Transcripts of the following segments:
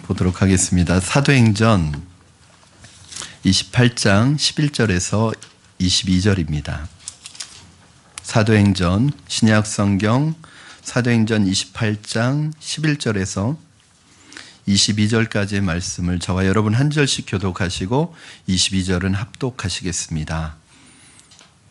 보도록 하겠습니다. 사도행전 28장 11절에서 22절입니다. 사도행전 신약성경 사도행전 28장 11절에서 22절까지의 말씀을 저와 여러분 한 절씩 교독하시고 22절은 합독하시겠습니다.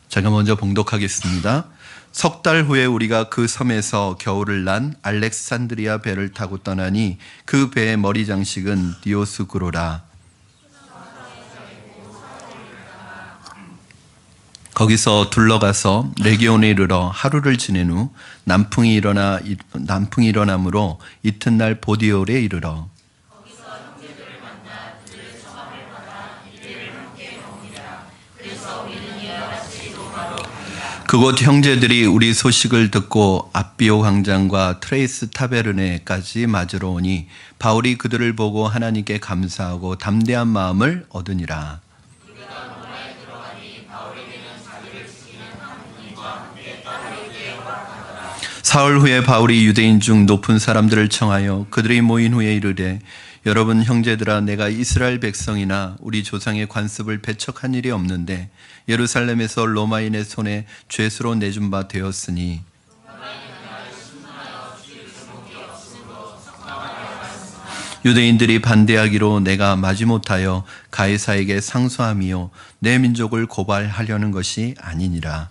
제가 먼저 봉독하겠습니다. 석 달 후에 우리가 그 섬에서 겨울을 난 알렉산드리아 배를 타고 떠나니 그 배의 머리 장식은 디오스구로라. 거기서 둘러가서 레기온에 이르러 하루를 지낸 후 남풍이 일어나므로 이튿날 보디올에 이르러 그곳 형제들이 우리 소식을 듣고 앞비오 광장과 트레이스 타베르네까지 맞으러 오니 바울이 그들을 보고 하나님께 감사하고 담대한 마음을 얻으니라. 사흘 후에 바울이 유대인 중 높은 사람들을 청하여 그들이 모인 후에 이르되 여러분 형제들아, 내가 이스라엘 백성이나 우리 조상의 관습을 배척한 일이 없는데 예루살렘에서 로마인의 손에 죄수로 내준 바 되었으니 유대인들이 반대하기로 내가 마지못하여 가이사에게 상소함이요 내 민족을 고발하려는 것이 아니니라.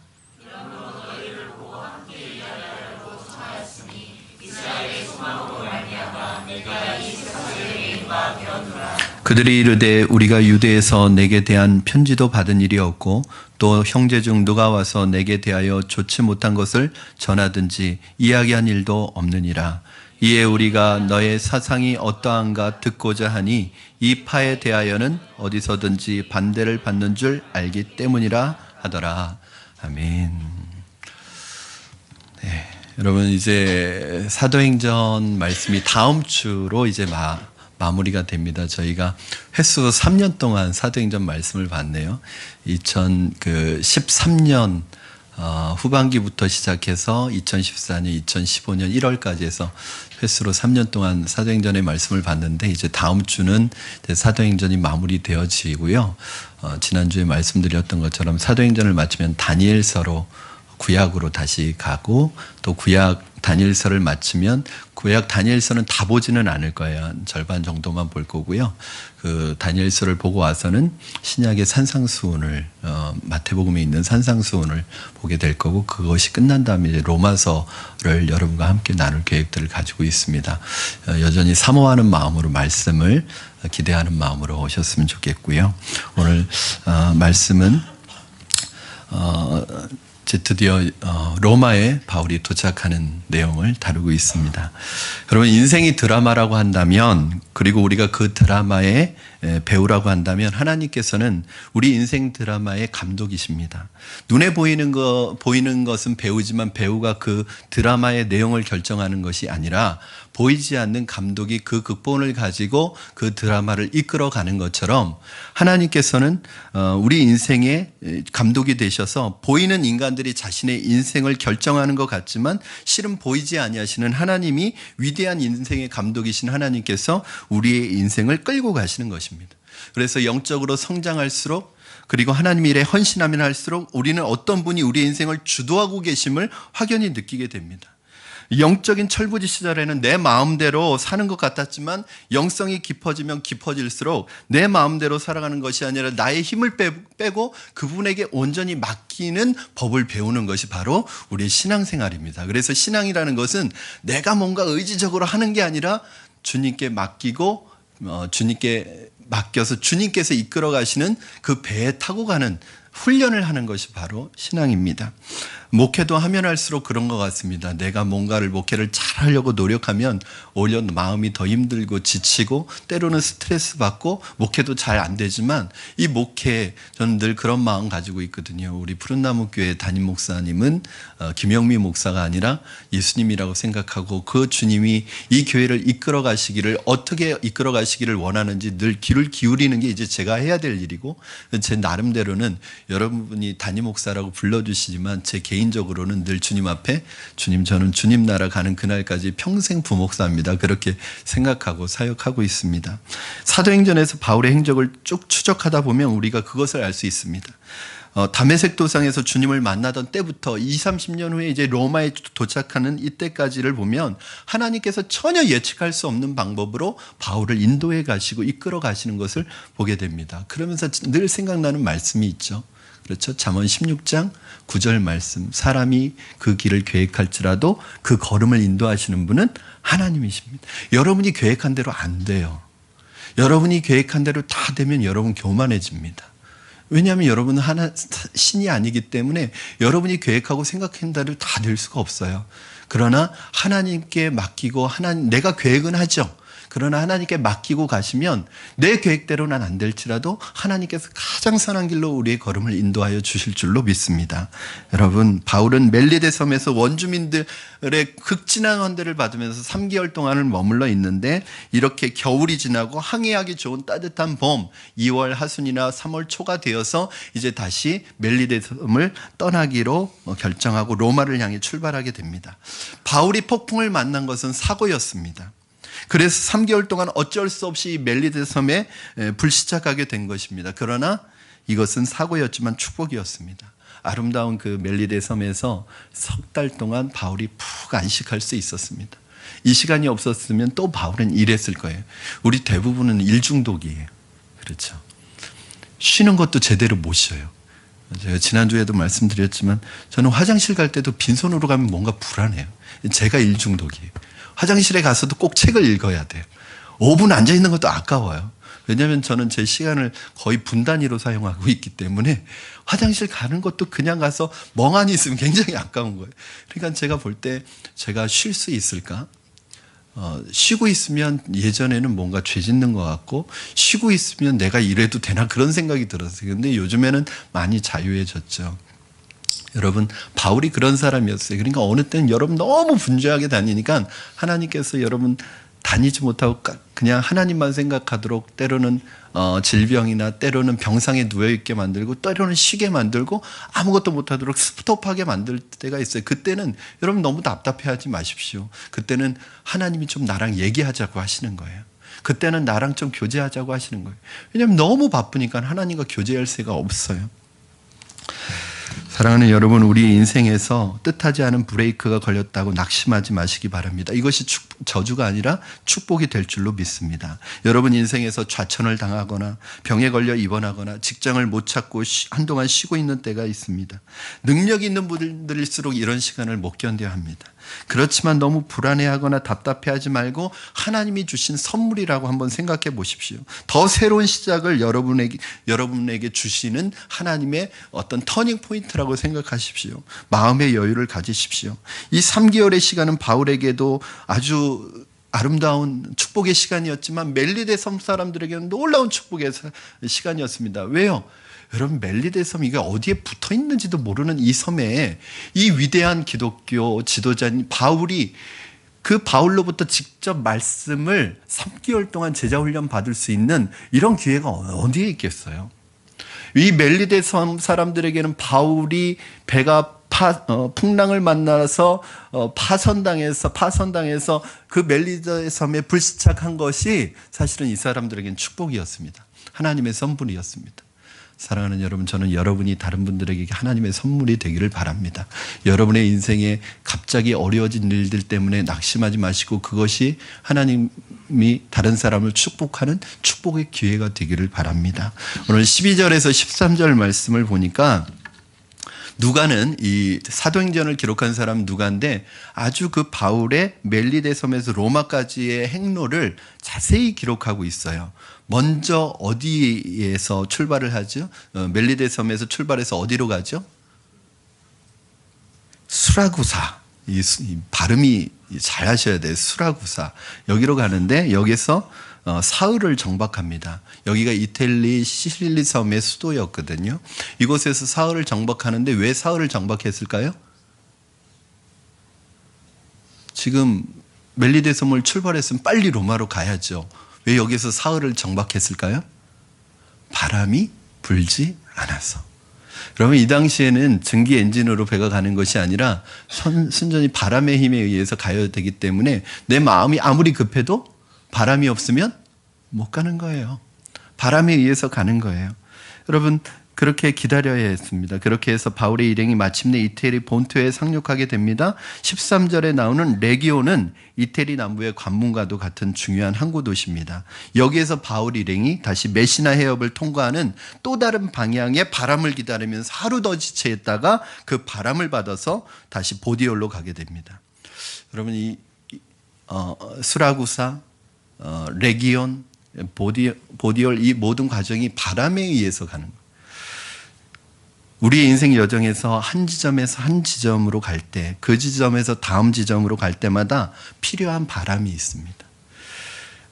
그들이 이르되 우리가 유대에서 내게 대한 편지도 받은 일이 없고 또 형제 중 누가 와서 내게 대하여 좋지 못한 것을 전하든지 이야기한 일도 없느니라. 이에 우리가 너의 사상이 어떠한가 듣고자 하니 이 파에 대하여는 어디서든지 반대를 받는 줄 알기 때문이라 하더라. 아멘. 네, 여러분 이제 사도행전 말씀이 다음 주로 이제 마무리가 됩니다. 저희가 횟수 3년 동안 사도행전 말씀을 봤네요. 2013년 후반기부터 시작해서 2014년, 2015년 1월까지 해서 횟수로 3년 동안 사도행전의 말씀을 봤는데 이제 다음 주는 사도행전이 마무리되어지고요. 지난주에 말씀드렸던 것처럼 사도행전을 마치면 다니엘서로 구약으로 다시 가고 또 구약 다니엘서를 마치면 구약 다니엘서는 다 보지는 않을 거예요. 절반 정도만 볼 거고요. 그 다니엘서를 보고 와서는 신약의 산상수훈을 마태복음에 있는 산상수훈을 보게 될 거고 그것이 끝난 다음에 이제 로마서를 여러분과 함께 나눌 계획들을 가지고 있습니다. 여전히 사모하는 마음으로 말씀을 기대하는 마음으로 오셨으면 좋겠고요. 오늘 말씀은 드디어 로마에 바울이 도착하는 내용을 다루고 있습니다. 여러분 인생이 드라마라고 한다면 그리고 우리가 그 드라마의 배우라고 한다면 하나님께서는 우리 인생 드라마의 감독이십니다. 눈에 보이는 것은 배우지만 배우가 그 드라마의 내용을 결정하는 것이 아니라 보이지 않는 감독이 그 극본을 가지고 그 드라마를 이끌어가는 것처럼 하나님께서는 우리 인생의 감독이 되셔서 보이는 인간들이 자신의 인생을 결정하는 것 같지만 실은 보이지 아니하시는 하나님이 위대한 인생의 감독이신 하나님께서 우리의 인생을 끌고 가시는 것입니다. 그래서 영적으로 성장할수록 그리고 하나님 일에 헌신하면 할수록 우리는 어떤 분이 우리의 인생을 주도하고 계심을 확연히 느끼게 됩니다. 영적인 철부지 시절에는 내 마음대로 사는 것 같았지만 영성이 깊어지면 깊어질수록 내 마음대로 살아가는 것이 아니라 나의 힘을 빼고 그분에게 온전히 맡기는 법을 배우는 것이 바로 우리의 신앙생활입니다. 그래서 신앙이라는 것은 내가 뭔가 의지적으로 하는 게 아니라 주님께 맡기고 주님께 맡겨서 주님께서 이끌어 가시는 그 배에 타고 가는 훈련을 하는 것이 바로 신앙입니다. 목회도 하면 할수록 그런 것 같습니다. 내가 뭔가를 목회를 잘 하려고 노력하면 오히려 마음이 더 힘들고 지치고 때로는 스트레스 받고 목회도 잘 안 되지만 이 목회 저는 늘 그런 마음 가지고 있거든요. 우리 푸른나무교회 담임 목사님은 김영미 목사가 아니라 예수님이라고 생각하고 그 주님이 이 교회를 이끌어 가시기를 어떻게 이끌어 가시기를 원하는지 늘 귀를 기울이는 게 이제 제가 해야 될 일이고 제 나름대로는 여러분이 담임 목사라고 불러주시지만 제 개인 개인적으로는 늘 주님 앞에 주님, 저는 주님 나라 가는 그날까지 평생 부목사입니다. 그렇게 생각하고 사역하고 있습니다. 사도행전에서 바울의 행적을 쭉 추적하다 보면 우리가 그것을 알 수 있습니다. 다메섹 도상에서 주님을 만나던 때부터 20, 30년 후에 이제 로마에 도착하는 이때까지를 보면 하나님께서 전혀 예측할 수 없는 방법으로 바울을 인도해 가시고 이끌어 가시는 것을 보게 됩니다. 그러면서 늘 생각나는 말씀이 있죠. 그렇죠. 잠언 16장 9절 말씀. 사람이 그 길을 계획할지라도 그 걸음을 인도하시는 분은 하나님이십니다. 여러분이 계획한 대로 안 돼요. 여러분이 계획한 대로 다 되면 여러분 교만해집니다. 왜냐하면 여러분은 신이 아니기 때문에 여러분이 계획하고 생각한 대로 다 될 수가 없어요. 그러나 하나님께 맡기고 내가 계획은 하죠. 그러나 하나님께 맡기고 가시면 내 계획대로는 안 될지라도 하나님께서 가장 선한 길로 우리의 걸음을 인도하여 주실 줄로 믿습니다. 여러분, 바울은 멜리데 섬에서 원주민들의 극진한 환대를 받으면서 3개월 동안을 머물러 있는데 이렇게 겨울이 지나고 항해하기 좋은 따뜻한 봄 2월 하순이나 3월 초가 되어서 이제 다시 멜리데 섬을 떠나기로 결정하고 로마를 향해 출발하게 됩니다. 바울이 폭풍을 만난 것은 사고였습니다. 그래서 3개월 동안 어쩔 수 없이 멜리데 섬에 불시착하게 된 것입니다. 그러나 이것은 사고였지만 축복이었습니다. 아름다운 그 멜리데 섬에서 석 달 동안 바울이 푹 안식할 수 있었습니다. 이 시간이 없었으면 또 바울은 일했을 거예요. 우리 대부분은 일 중독이에요. 그렇죠. 쉬는 것도 제대로 못 쉬어요. 제가 지난주에도 말씀드렸지만 저는 화장실 갈 때도 빈손으로 가면 뭔가 불안해요. 제가 일 중독이에요. 화장실에 가서도 꼭 책을 읽어야 돼요. 5분 앉아있는 것도 아까워요. 왜냐하면 저는 제 시간을 거의 분단위로 사용하고 있기 때문에 화장실 가는 것도 그냥 가서 멍하니 있으면 굉장히 아까운 거예요. 그러니까 제가 볼 때 제가 쉴 수 있을까? 쉬고 있으면 예전에는 뭔가 죄 짓는 것 같고 쉬고 있으면 내가 이래도 되나 그런 생각이 들었어요. 근데 요즘에는 많이 자유해졌죠. 여러분, 바울이 그런 사람이었어요. 그러니까 어느 때는 여러분 너무 분주하게 다니니까 하나님께서 여러분 다니지 못하고 그냥 하나님만 생각하도록 때로는 질병이나 때로는 병상에 누워있게 만들고 때로는 쉬게 만들고 아무것도 못하도록 스톱하게 만들 때가 있어요. 그때는 여러분 너무 답답해하지 마십시오. 그때는 하나님이 좀 나랑 얘기하자고 하시는 거예요. 그때는 나랑 좀 교제하자고 하시는 거예요. 왜냐하면 너무 바쁘니까 하나님과 교제할 새가 없어요. 사랑하는 여러분, 우리 인생에서 뜻하지 않은 브레이크가 걸렸다고 낙심하지 마시기 바랍니다. 이것이 저주가 아니라 축복이 될 줄로 믿습니다. 여러분 인생에서 좌천을 당하거나 병에 걸려 입원하거나 직장을 못 찾고 한동안 쉬고 있는 때가 있습니다. 능력이 있는 분들일수록 이런 시간을 못 견뎌야 합니다. 그렇지만 너무 불안해하거나 답답해하지 말고 하나님이 주신 선물이라고 한번 생각해 보십시오. 더 새로운 시작을 여러분에게 주시는 하나님의 어떤 터닝 포인트라고 생각하십시오. 마음의 여유를 가지십시오. 이 3개월의 시간은 바울에게도 아주 아름다운 축복의 시간이었지만 멜리데 섬 사람들에게는 놀라운 축복의 시간이었습니다. 왜요? 여러분, 멜리데 섬 이게 어디에 붙어 있는지도 모르는 이 섬에 이 위대한 기독교 지도자인 바울이 그 바울로부터 직접 말씀을 3개월 동안 제자훈련 받을 수 있는 이런 기회가 어디에 있겠어요? 이 멜리데 섬 사람들에게는 바울이 배가 풍랑을 만나서 파선당해서 그 멜리데 섬에 불시착한 것이 사실은 이 사람들에게는 축복이었습니다. 하나님의 선물이었습니다. 사랑하는 여러분, 저는 여러분이 다른 분들에게 하나님의 선물이 되기를 바랍니다. 여러분의 인생에 갑자기 어려워진 일들 때문에 낙심하지 마시고 그것이 하나님이 다른 사람을 축복하는 축복의 기회가 되기를 바랍니다. 오늘 12절에서 13절 말씀을 보니까 누가는 이 사도행전을 기록한 사람 누가인데 아주 그 바울의 멜리데 섬에서 로마까지의 행로를 자세히 기록하고 있어요. 먼저 어디에서 출발을 하죠? 멜리데 섬에서 출발해서 어디로 가죠? 수라구사. 이 발음이 잘 하셔야 돼요. 수라구사. 여기로 가는데 여기서 사흘을 정박합니다. 여기가 이탈리 시실리 섬의 수도였거든요. 이곳에서 사흘을 정박하는데 왜 사흘을 정박했을까요? 지금 멜리데 섬을 출발했으면 빨리 로마로 가야죠. 왜 여기서 사흘을 정박했을까요? 바람이 불지 않아서. 그러면 이 당시에는 증기 엔진으로 배가 가는 것이 아니라 순전히 바람의 힘에 의해서 가야 되기 때문에 내 마음이 아무리 급해도 바람이 없으면 못 가는 거예요. 바람에 의해서 가는 거예요. 여러분, 그렇게 기다려야 했습니다. 그렇게 해서 바울의 일행이 마침내 이태리 본토에 상륙하게 됩니다. 13절에 나오는 레기온은 이태리 남부의 관문과도 같은 중요한 항구 도시입니다. 여기에서 바울 일행이 다시 메시나 해협을 통과하는 또 다른 방향의 바람을 기다리면서 하루 더 지체했다가 그 바람을 받아서 다시 보디올로 가게 됩니다. 여러분, 이 수라구사, 레기온, 보디올 이 모든 과정이 바람에 의해서 가는 거예요. 우리의 인생 여정에서 한 지점에서 한 지점으로 갈 때, 그 지점에서 다음 지점으로 갈 때마다 필요한 바람이 있습니다.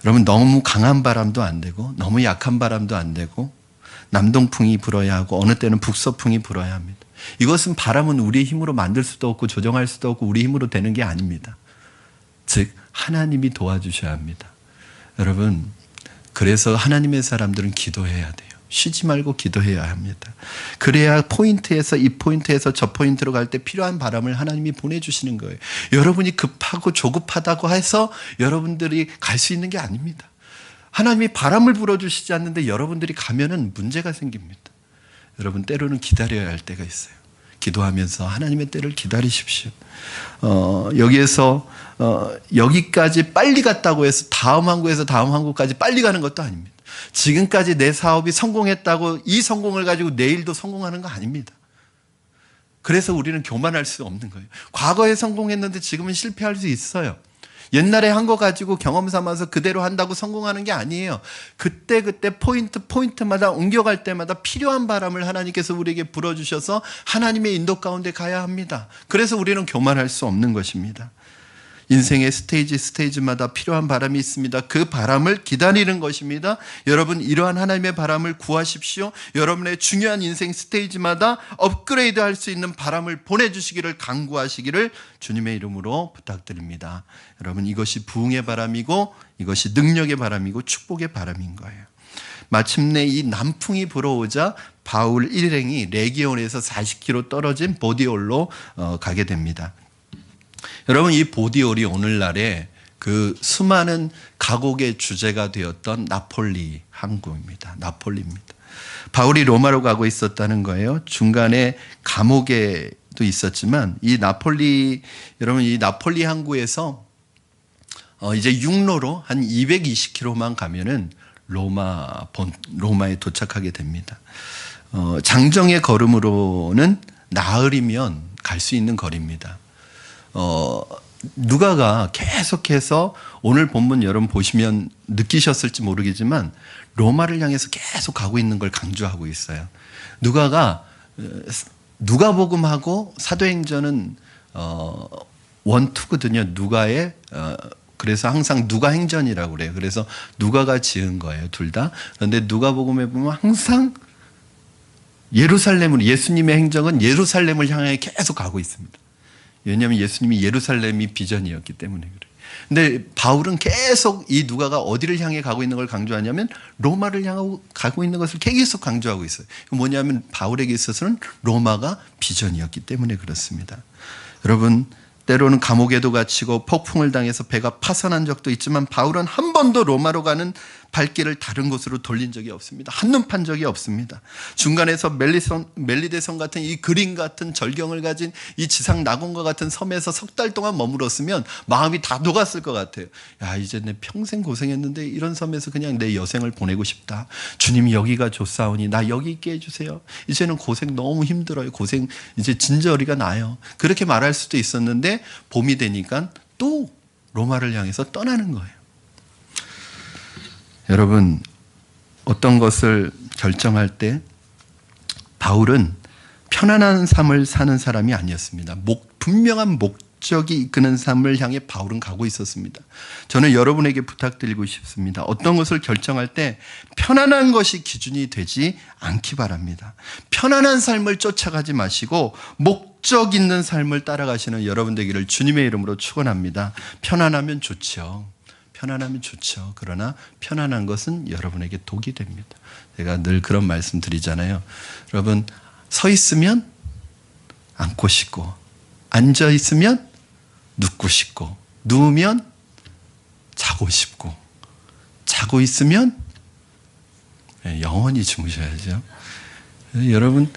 여러분, 너무 강한 바람도 안 되고 너무 약한 바람도 안 되고 남동풍이 불어야 하고 어느 때는 북서풍이 불어야 합니다. 이것은 바람은 우리의 힘으로 만들 수도 없고 조정할 수도 없고 우리 힘으로 되는 게 아닙니다. 즉 하나님이 도와주셔야 합니다. 여러분, 그래서 하나님의 사람들은 기도해야 돼요. 쉬지 말고 기도해야 합니다. 그래야 포인트에서 이 포인트에서 저 포인트로 갈 때 필요한 바람을 하나님이 보내주시는 거예요. 여러분이 급하고 조급하다고 해서 여러분들이 갈 수 있는 게 아닙니다. 하나님이 바람을 불어주시지 않는데 여러분들이 가면은 문제가 생깁니다. 여러분, 때로는 기다려야 할 때가 있어요. 기도하면서 하나님의 때를 기다리십시오. 여기에서 여기까지 빨리 갔다고 해서 다음 항구에서 다음 항구까지 빨리 가는 것도 아닙니다. 지금까지 내 사업이 성공했다고 이 성공을 가지고 내일도 성공하는 거 아닙니다. 그래서 우리는 교만할 수 없는 거예요. 과거에 성공했는데 지금은 실패할 수 있어요. 옛날에 한 거 가지고 경험 삼아서 그대로 한다고 성공하는 게 아니에요. 그때 포인트마다 옮겨갈 때마다 필요한 바람을 하나님께서 우리에게 불어주셔서 하나님의 인도 가운데 가야 합니다. 그래서 우리는 교만할 수 없는 것입니다. 인생의 스테이지마다 필요한 바람이 있습니다. 그 바람을 기다리는 것입니다. 여러분, 이러한 하나님의 바람을 구하십시오. 여러분의 중요한 인생 스테이지마다 업그레이드 할 수 있는 바람을 보내주시기를 간구하시기를 주님의 이름으로 부탁드립니다. 여러분, 이것이 부흥의 바람이고 이것이 능력의 바람이고 축복의 바람인 거예요. 마침내 이 남풍이 불어오자 바울 일행이 레기온에서 40km 떨어진 보디올로 가게 됩니다. 여러분, 이 보디올이 오늘날의 그 수많은 가곡의 주제가 되었던 나폴리 항구입니다. 나폴리입니다. 바울이 로마로 가고 있었다는 거예요. 중간에 감옥에도 있었지만 이 나폴리, 여러분, 이 나폴리 항구에서 이제 육로로 한 220km만 가면은 로마에 도착하게 됩니다. 장정의 걸음으로는 나흘이면 갈 수 있는 거리입니다. 누가가 계속해서 오늘 본문 여러분 보시면 느끼셨을지 모르겠지만 로마를 향해서 계속 가고 있는 걸 강조하고 있어요. 누가가 누가복음하고 사도행전은 원투거든요. 누가의 그래서 항상 누가행전이라고 그래요. 그래서 누가가 지은 거예요, 둘 다. 그런데 누가복음에 보면 항상 예루살렘으로, 예수님의 행적은 예루살렘을 향해 계속 가고 있습니다. 왜냐하면 예수님이 예루살렘이 비전이었기 때문에 그래요. 근데 바울은 계속 이 누가가 어디를 향해 가고 있는 걸 강조하냐면 로마를 향하고 가고 있는 것을 계속 강조하고 있어요. 뭐냐면 바울에게 있어서는 로마가 비전이었기 때문에 그렇습니다. 여러분, 때로는 감옥에도 갇히고 폭풍을 당해서 배가 파산한 적도 있지만 바울은 한 번도 로마로 가는 발길을 다른 곳으로 돌린 적이 없습니다. 한눈 판 적이 없습니다. 중간에서 멜리데성 같은 이 그림 같은 절경을 가진 이 지상 낙원과 같은 섬에서 석 달 동안 머물었으면 마음이 다 녹았을 것 같아요. 야, 이제 내 평생 고생했는데 이런 섬에서 그냥 내 여생을 보내고 싶다. 주님이 여기가 좋사오니 나 여기 있게 해주세요. 이제는 고생 너무 힘들어요. 고생 이제 진저리가 나요. 그렇게 말할 수도 있었는데 봄이 되니까 또 로마를 향해서 떠나는 거예요. 여러분, 어떤 것을 결정할 때 바울은 편안한 삶을 사는 사람이 아니었습니다. 분명한 목적이 이끄는 삶을 향해 바울은 가고 있었습니다. 저는 여러분에게 부탁드리고 싶습니다. 어떤 것을 결정할 때 편안한 것이 기준이 되지 않기 바랍니다. 편안한 삶을 쫓아가지 마시고 목적 있는 삶을 따라가시는 여러분 되기를 주님의 이름으로 축원합니다. 편안하면 좋죠. 편안하면 좋죠. 그러나 편안한 것은 여러분에게 독이 됩니다. 제가 늘 그런 말씀 드리잖아요. 여러분, 서 있으면 앉고 싶고, 앉아 있으면 눕고 싶고, 누우면 자고 싶고, 자고 있으면 영원히 주무셔야죠. 여러분,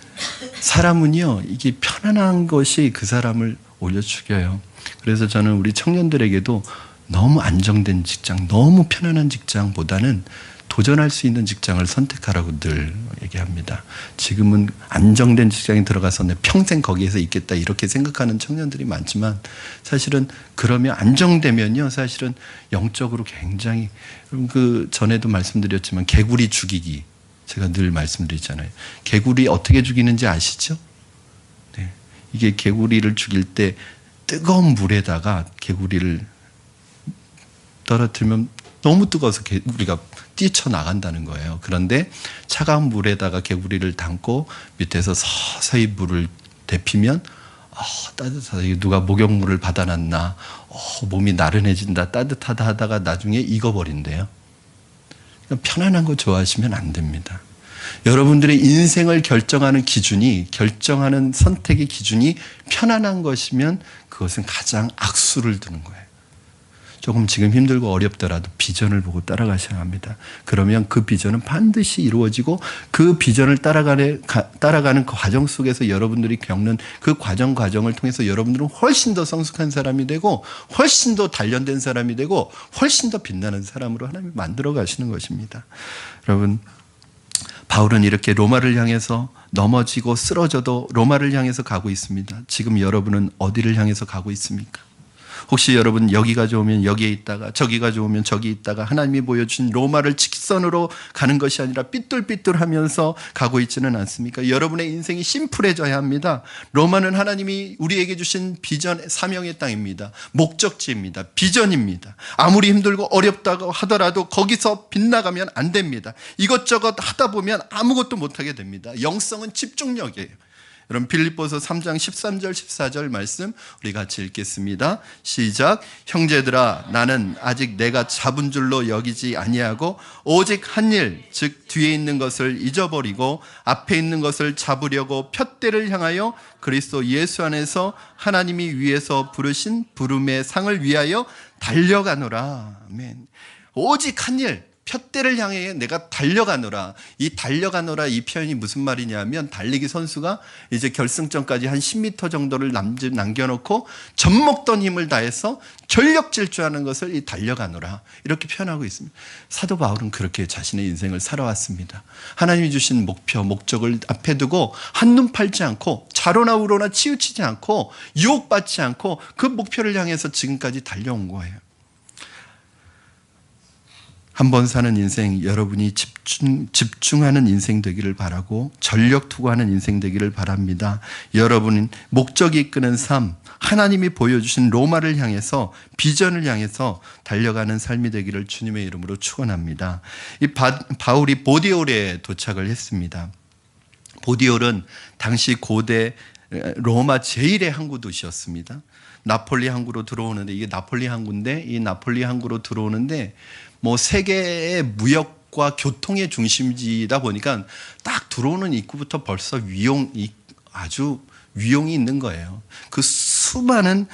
사람은요, 이게 편안한 것이 그 사람을 오히려 죽여요. 그래서 저는 우리 청년들에게도 너무 안정된 직장, 너무 편안한 직장보다는 도전할 수 있는 직장을 선택하라고 늘 얘기합니다. 지금은 안정된 직장에 들어가서 내 평생 거기에서 있겠다 이렇게 생각하는 청년들이 많지만, 사실은 그러면 안정되면요, 사실은 영적으로 굉장히, 그 전에도 말씀드렸지만 개구리 죽이기, 제가 늘 말씀드리잖아요. 개구리 어떻게 죽이는지 아시죠? 네. 이게 개구리를 죽일 때 뜨거운 물에다가 개구리를 떨어뜨리면 너무 뜨거워서 개구리가 뛰쳐나간다는 거예요. 그런데 차가운 물에다가 개구리를 담고 밑에서 서서히 물을 데피면 따뜻하다. 누가 목욕물을 받아놨나, 몸이 나른해진다, 따뜻하다 하다가 나중에 익어버린대요. 편안한 거 좋아하시면 안 됩니다. 여러분들의 인생을 결정하는 기준이, 결정하는 선택의 기준이 편안한 것이면 그것은 가장 악수를 두는 거예요. 조금 지금 힘들고 어렵더라도 비전을 보고 따라가셔야 합니다. 그러면 그 비전은 반드시 이루어지고, 그 비전을 따라가는 그 과정 속에서 여러분들이 겪는 그 과정을 통해서 여러분들은 훨씬 더 성숙한 사람이 되고, 훨씬 더 단련된 사람이 되고, 훨씬 더 빛나는 사람으로 하나님이 만들어 가시는 것입니다. 여러분, 바울은 이렇게 로마를 향해서 넘어지고 쓰러져도 로마를 향해서 가고 있습니다. 지금 여러분은 어디를 향해서 가고 있습니까? 혹시 여러분 여기가 좋으면 여기에 있다가, 저기가 좋으면 저기 있다가, 하나님이 보여준 로마를 직선으로 가는 것이 아니라 삐뚤삐뚤하면서 가고 있지는 않습니까? 여러분의 인생이 심플해져야 합니다. 로마는 하나님이 우리에게 주신 비전, 사명의 땅입니다. 목적지입니다. 비전입니다. 아무리 힘들고 어렵다고 하더라도 거기서 빗나가면 안 됩니다. 이것저것 하다 보면 아무것도 못하게 됩니다. 영성은 집중력이에요. 여러분, 빌립보서 3장 13절 14절 말씀 우리 같이 읽겠습니다. 시작. 형제들아, 나는 아직 내가 잡은 줄로 여기지 아니하고 오직 한 일, 즉 뒤에 있는 것을 잊어버리고 앞에 있는 것을 잡으려고 푯대를 향하여 그리스도 예수 안에서 하나님이 위에서 부르신 부름의 상을 위하여 달려가노라. 아멘. 오직 한 일, 푯대를 향해 내가 달려가노라. 이 달려가노라, 이 표현이 무슨 말이냐면, 달리기 선수가 이제 결승점까지 한 10m 정도를 남겨놓고 젖먹던 힘을 다해서 전력 질주하는 것을 이 달려가노라, 이렇게 표현하고 있습니다. 사도 바울은 그렇게 자신의 인생을 살아왔습니다. 하나님이 주신 목표, 목적을 앞에 두고 한눈 팔지 않고, 좌로나 우로나 치우치지 않고, 유혹받지 않고 그 목표를 향해서 지금까지 달려온 거예요. 한 번 사는 인생, 여러분이 집중하는 인생 되기를 바라고 전력 투구하는 인생 되기를 바랍니다. 여러분은 목적이 이끄는 삶, 하나님이 보여주신 로마를 향해서, 비전을 향해서 달려가는 삶이 되기를 주님의 이름으로 축원합니다. 이 바울이 보디올에 도착을 했습니다. 보디올은 당시 고대 로마 제1의 항구 도시였습니다. 나폴리 항구로 들어오는데, 이게 나폴리 항구인데, 이 나폴리 항구로 들어오는데 세계의 무역과 교통의 중심지다 보니까 딱 들어오는 입구부터 벌써 아주 위용이 있는 거예요. 그 수많은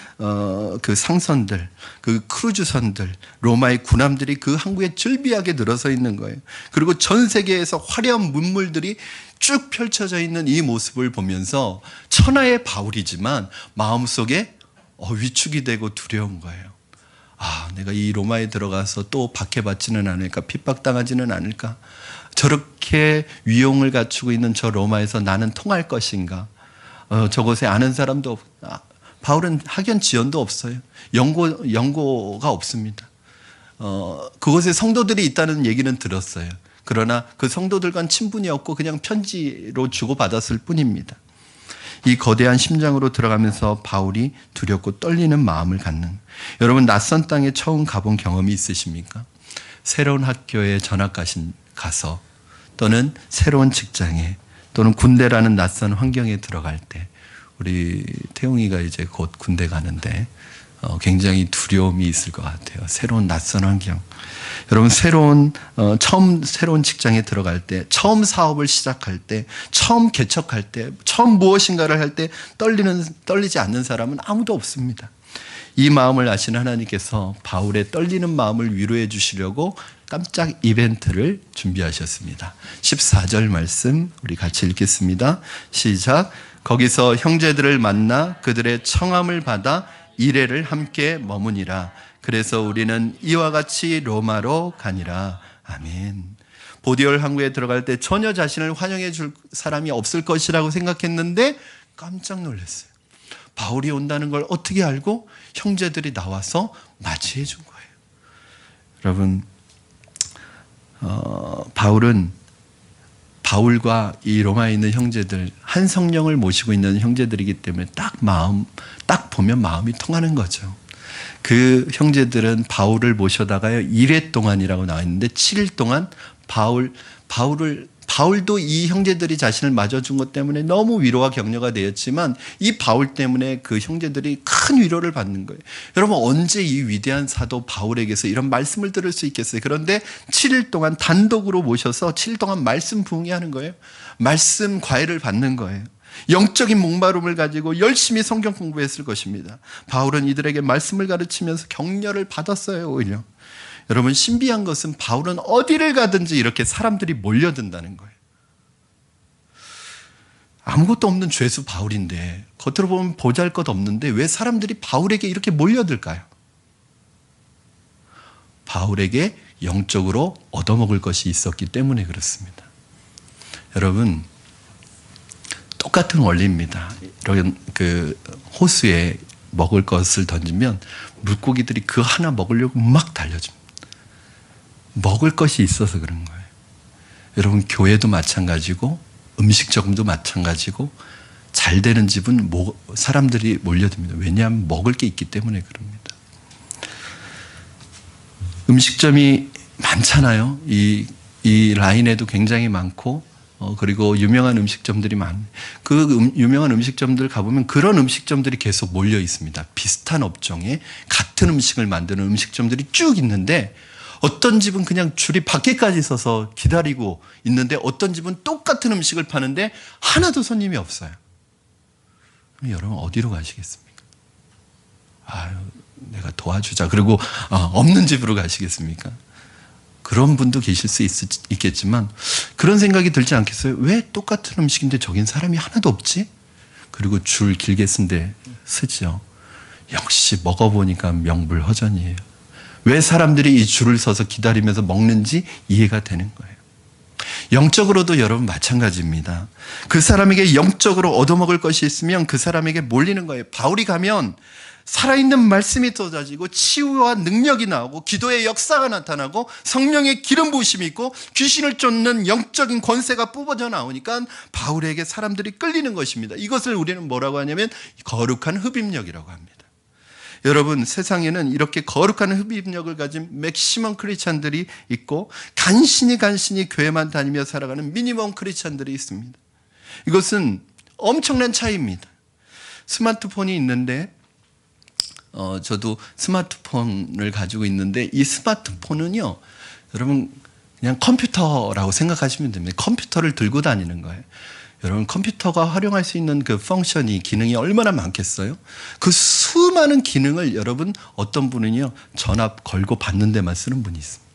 그 상선들, 그 크루즈선들, 로마의 군함들이 그 항구에 즐비하게 늘어서 있는 거예요. 그리고 전 세계에서 화려한 문물들이 쭉 펼쳐져 있는 이 모습을 보면서 천하의 바울이지만 마음속에 위축이 되고 두려운 거예요. 내가 이 로마에 들어가서 또 박해받지는 않을까, 핍박당하지는 않을까, 저렇게 위용을 갖추고 있는 저 로마에서 나는 통할 것인가, 저곳에 아는 사람도 바울은 학연 지연도 없어요. 연고가 없습니다. 그곳에 성도들이 있다는 얘기는 들었어요. 그러나 그 성도들과는 친분이 없고 그냥 편지로 주고받았을 뿐입니다. 이 거대한 심장으로 들어가면서 바울이 두렵고 떨리는 마음을 갖는, 여러분 낯선 땅에 처음 가본 경험이 있으십니까? 새로운 학교에 전학 가서, 또는 새로운 직장에, 또는 군대라는 낯선 환경에 들어갈 때, 우리 태용이가 이제 곧 군대 가는데 굉장히 두려움이 있을 것 같아요. 새로운 낯선 환경. 여러분 처음 새로운 직장에 들어갈 때, 처음 사업을 시작할 때, 처음 개척할 때, 처음 무엇인가를 할 때 떨리지 않는 사람은 아무도 없습니다. 이 마음을 아시는 하나님께서 바울의 떨리는 마음을 위로해 주시려고 깜짝 이벤트를 준비하셨습니다. 14절 말씀 우리 같이 읽겠습니다. 시작. 거기서 형제들을 만나 그들의 청함을 받아 이레를 함께 머무니라. 그래서 우리는 이와 같이 로마로 가니라. 아멘. 보디올 항구에 들어갈 때 전혀 자신을 환영해 줄 사람이 없을 것이라고 생각했는데 깜짝 놀랐어요. 바울이 온다는 걸 어떻게 알고? 형제들이 나와서 맞이해 준 거예요. 여러분, 바울과 이 로마에 있는 형제들, 한 성령을 모시고 있는 형제들이기 때문에 딱 보면 마음이 통하는 거죠. 그 형제들은 바울을 모셔다가요, 1회 동안이라고 나와 있는데 7일 동안 바울도 이 형제들이 자신을 맞아준 것 때문에 너무 위로와 격려가 되었지만 이 바울 때문에 그 형제들이 큰 위로를 받는 거예요. 여러분, 언제 이 위대한 사도 바울에게서 이런 말씀을 들을 수 있겠어요? 그런데 7일 동안 단독으로 모셔서 7일 동안 말씀 부흥회하는 거예요. 말씀 과외를 받는 거예요. 영적인 목마름을 가지고 열심히 성경 공부했을 것입니다. 바울은 이들에게 말씀을 가르치면서 격려를 받았어요. 오히려 여러분, 신비한 것은 바울은 어디를 가든지 이렇게 사람들이 몰려든다는 거예요. 아무것도 없는 죄수 바울인데, 겉으로 보면 보잘것없는데 왜 사람들이 바울에게 이렇게 몰려들까요? 바울에게 영적으로 얻어먹을 것이 있었기 때문에 그렇습니다. 여러분, 똑같은 원리입니다. 이런 호수에 먹을 것을 던지면 물고기들이 그 하나 먹으려고 막 달려줍니다. 먹을 것이 있어서 그런 거예요. 여러분, 교회도 마찬가지고 음식점도 마찬가지고 잘 되는 집은 사람들이 몰려듭니다. 왜냐하면 먹을 게 있기 때문에 그럽니다. 음식점이 많잖아요. 이 라인에도 굉장히 많고 그리고 유명한 음식점들이 유명한 음식점들 가보면 그런 음식점들이 계속 몰려 있습니다. 비슷한 업종에 같은 음식을 만드는 음식점들이 쭉 있는데 어떤 집은 그냥 줄이 밖에까지 서서 기다리고 있는데 어떤 집은 똑같은 음식을 파는데 하나도 손님이 없어요. 그럼 여러분 어디로 가시겠습니까? 내가 도와주자. 그리고 없는 집으로 가시겠습니까? 그런 분도 계실 수 있겠지만 그런 생각이 들지 않겠어요? 왜 똑같은 음식인데 저긴 사람이 하나도 없지? 그리고 줄 길게 쓴데 쓰죠. 역시 먹어보니까 명불허전이에요. 왜 사람들이 이 줄을 서서 기다리면서 먹는지 이해가 되는 거예요. 영적으로도 여러분 마찬가지입니다. 그 사람에게 영적으로 얻어먹을 것이 있으면 그 사람에게 몰리는 거예요. 바울이 가면 살아있는 말씀이 쏟아지고 치유와 능력이 나오고 기도의 역사가 나타나고 성령의 기름 부으심이 있고 귀신을 쫓는 영적인 권세가 뿜어져 나오니까 바울에게 사람들이 끌리는 것입니다. 이것을 우리는 뭐라고 하냐면 거룩한 흡입력이라고 합니다. 여러분, 세상에는 이렇게 거룩한 흡입력을 가진 맥시멈 크리스찬들이 있고 간신히 교회만 다니며 살아가는 미니멈 크리스찬들이 있습니다. 이것은 엄청난 차이입니다. 스마트폰이 있는데 저도 스마트폰을 가지고 있는데 이 스마트폰은요, 여러분 그냥 컴퓨터라고 생각하시면 됩니다. 컴퓨터를 들고 다니는 거예요. 여러분, 컴퓨터가 활용할 수 있는 그 펑션이, 기능이 얼마나 많겠어요? 그 수많은 기능을 여러분, 어떤 분은요, 전화 걸고 받는 데만 쓰는 분이 있습니다.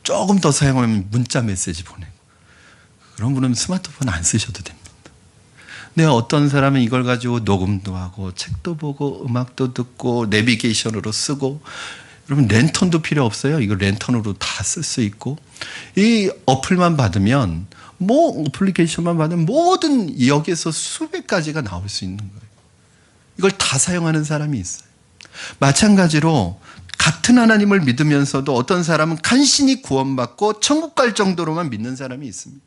조금 더 사용하면 문자 메시지 보내고. 그런 분은 스마트폰 안 쓰셔도 됩니다. 근데 어떤 사람은 이걸 가지고 녹음도 하고 책도 보고 음악도 듣고 내비게이션으로 쓰고, 여러분 랜턴도 필요 없어요. 이거 랜턴으로 다 쓸 수 있고, 이 어플만 받으면 어플리케이션만 받으면 모든 여기에서 수백 가지가 나올 수 있는 거예요. 이걸 다 사용하는 사람이 있어요. 마찬가지로 같은 하나님을 믿으면서도 어떤 사람은 간신히 구원받고 천국 갈 정도로만 믿는 사람이 있습니다.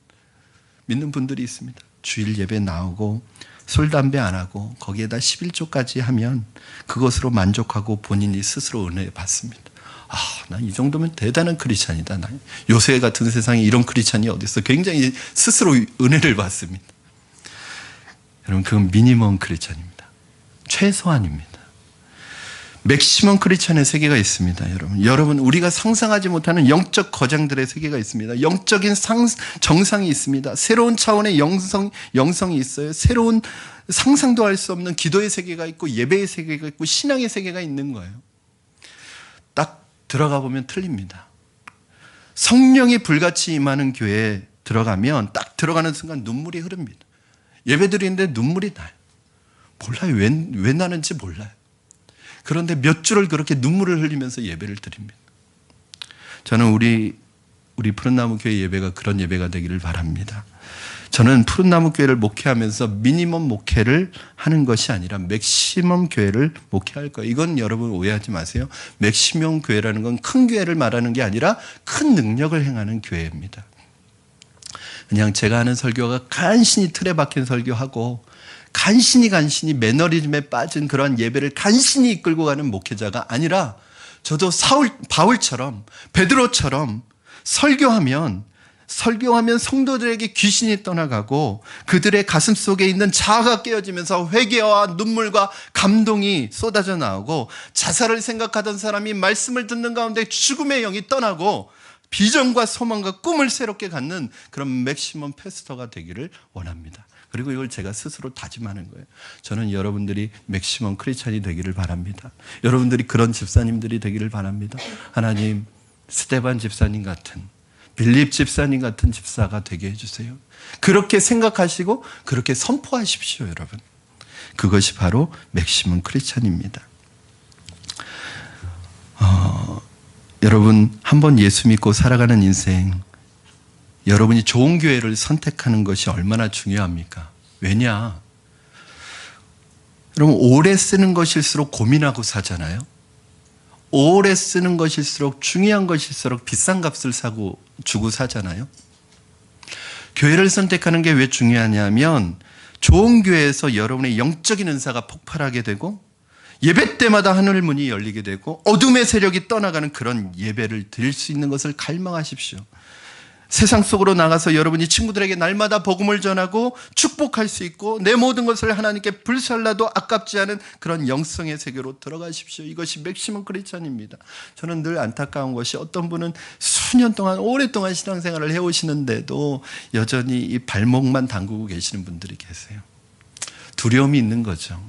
믿는 분들이 있습니다. 주일 예배 나오고 술, 담배 안 하고 거기에다 11조까지 하면 그것으로 만족하고 본인이 스스로 은혜 받습니다. 난 이 정도면 대단한 크리스찬이다. 요새 같은 세상에 이런 크리스찬이 어디 있어? 굉장히 스스로 은혜를 받습니다. 여러분, 그건 미니멈 크리스찬입니다. 최소한입니다. 맥시멈 크리스찬의 세계가 있습니다, 여러분. 여러분, 우리가 상상하지 못하는 영적 거장들의 세계가 있습니다. 영적인 정상이 있습니다. 새로운 차원의 영성이 있어요. 새로운 상상도 할 수 없는 기도의 세계가 있고 예배의 세계가 있고 신앙의 세계가 있는 거예요. 딱 들어가 보면 틀립니다. 성령이 불같이 임하는 교회에 들어가면 딱 들어가는 순간 눈물이 흐릅니다. 예배 드리는데 눈물이 나요. 몰라요. 왜 나는지 몰라요. 그런데 몇 주를 그렇게 눈물을 흘리면서 예배를 드립니다. 저는 우리 푸른나무 교회 예배가 그런 예배가 되기를 바랍니다. 저는 푸른나무 교회를 목회하면서 미니멈 목회를 하는 것이 아니라 맥시멈 교회를 목회할 거예요. 이건 여러분 오해하지 마세요. 맥시멈 교회라는 건 큰 교회를 말하는 게 아니라 큰 능력을 행하는 교회입니다. 그냥 제가 하는 설교가 간신히 틀에 박힌 설교하고 간신히 매너리즘에 빠진 그런 예배를 간신히 이끌고 가는 목회자가 아니라 저도 바울처럼 베드로처럼 설교하면 성도들에게 귀신이 떠나가고 그들의 가슴 속에 있는 자아가 깨어지면서 회개와 눈물과 감동이 쏟아져 나오고 자살을 생각하던 사람이 말씀을 듣는 가운데 죽음의 영이 떠나고 비전과 소망과 꿈을 새롭게 갖는 그런 맥시멈 패스터가 되기를 원합니다. 그리고 이걸 제가 스스로 다짐하는 거예요. 저는 여러분들이 맥시멈 크리스찬이 되기를 바랍니다. 여러분들이 그런 집사님들이 되기를 바랍니다. 하나님, 스테반 집사님 같은, 빌립 집사님 같은 집사가 되게 해주세요. 그렇게 생각하시고 그렇게 선포하십시오, 여러분. 그것이 바로 맥시멈 크리스찬입니다. 여러분, 한번 예수 믿고 살아가는 인생, 여러분이 좋은 교회를 선택하는 것이 얼마나 중요합니까? 왜냐? 여러분, 오래 쓰는 것일수록 고민하고 사잖아요. 오래 쓰는 것일수록 중요한 것일수록 비싼 값을 주고 사잖아요. 교회를 선택하는 게 왜 중요하냐면 좋은 교회에서 여러분의 영적인 은사가 폭발하게 되고 예배 때마다 하늘 문이 열리게 되고 어둠의 세력이 떠나가는 그런 예배를 드릴 수 있는 것을 갈망하십시오. 세상 속으로 나가서 여러분이 친구들에게 날마다 복음을 전하고 축복할 수 있고 내 모든 것을 하나님께 불살라도 아깝지 않은 그런 영성의 세계로 들어가십시오. 이것이 맥시멈 크리스찬입니다. 저는 늘 안타까운 것이 어떤 분은 수년 동안 오랫동안 신앙생활을 해오시는데도 여전히 이 발목만 담그고 계시는 분들이 계세요. 두려움이 있는 거죠.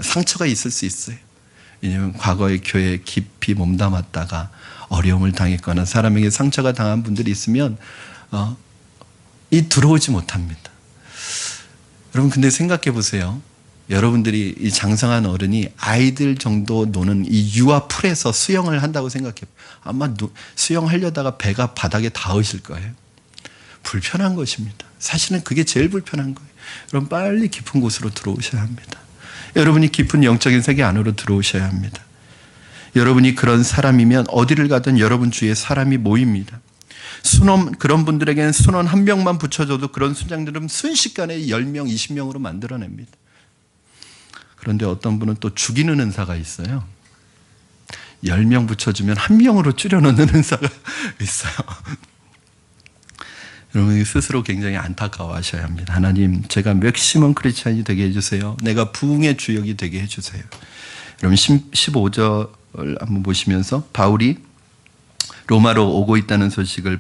상처가 있을 수 있어요. 왜냐하면 과거에 교회에 깊이 몸담았다가 어려움을 당했거나 사람에게 상처가 당한 분들이 있으면 들어오지 못합니다. 여러분, 근데 생각해 보세요. 여러분들이 이 장성한 어른이 아이들 정도 노는 이 유아 풀에서 수영을 한다고 생각해요. 아마 수영하려다가 배가 바닥에 닿으실 거예요. 불편한 것입니다. 사실은 그게 제일 불편한 거예요. 여러분, 빨리 깊은 곳으로 들어오셔야 합니다. 여러분이 깊은 영적인 세계 안으로 들어오셔야 합니다. 여러분이 그런 사람이면 어디를 가든 여러분 주위에 사람이 모입니다. 그런 분들에게는 순원 한 명만 붙여줘도 그런 순장들은 순식간에 10명, 20명으로 만들어냅니다. 그런데 어떤 분은 또 죽이는 은사가 있어요. 10명 붙여주면 1명으로 줄여놓는 은사가 있어요. 여러분이 스스로 굉장히 안타까워하셔야 합니다. 하나님, 제가 맥시멈 크리스찬이 되게 해주세요. 내가 부흥의 주역이 되게 해주세요. 여러분 15절 한번 보시면서 바울이 로마로 오고 있다는 소식을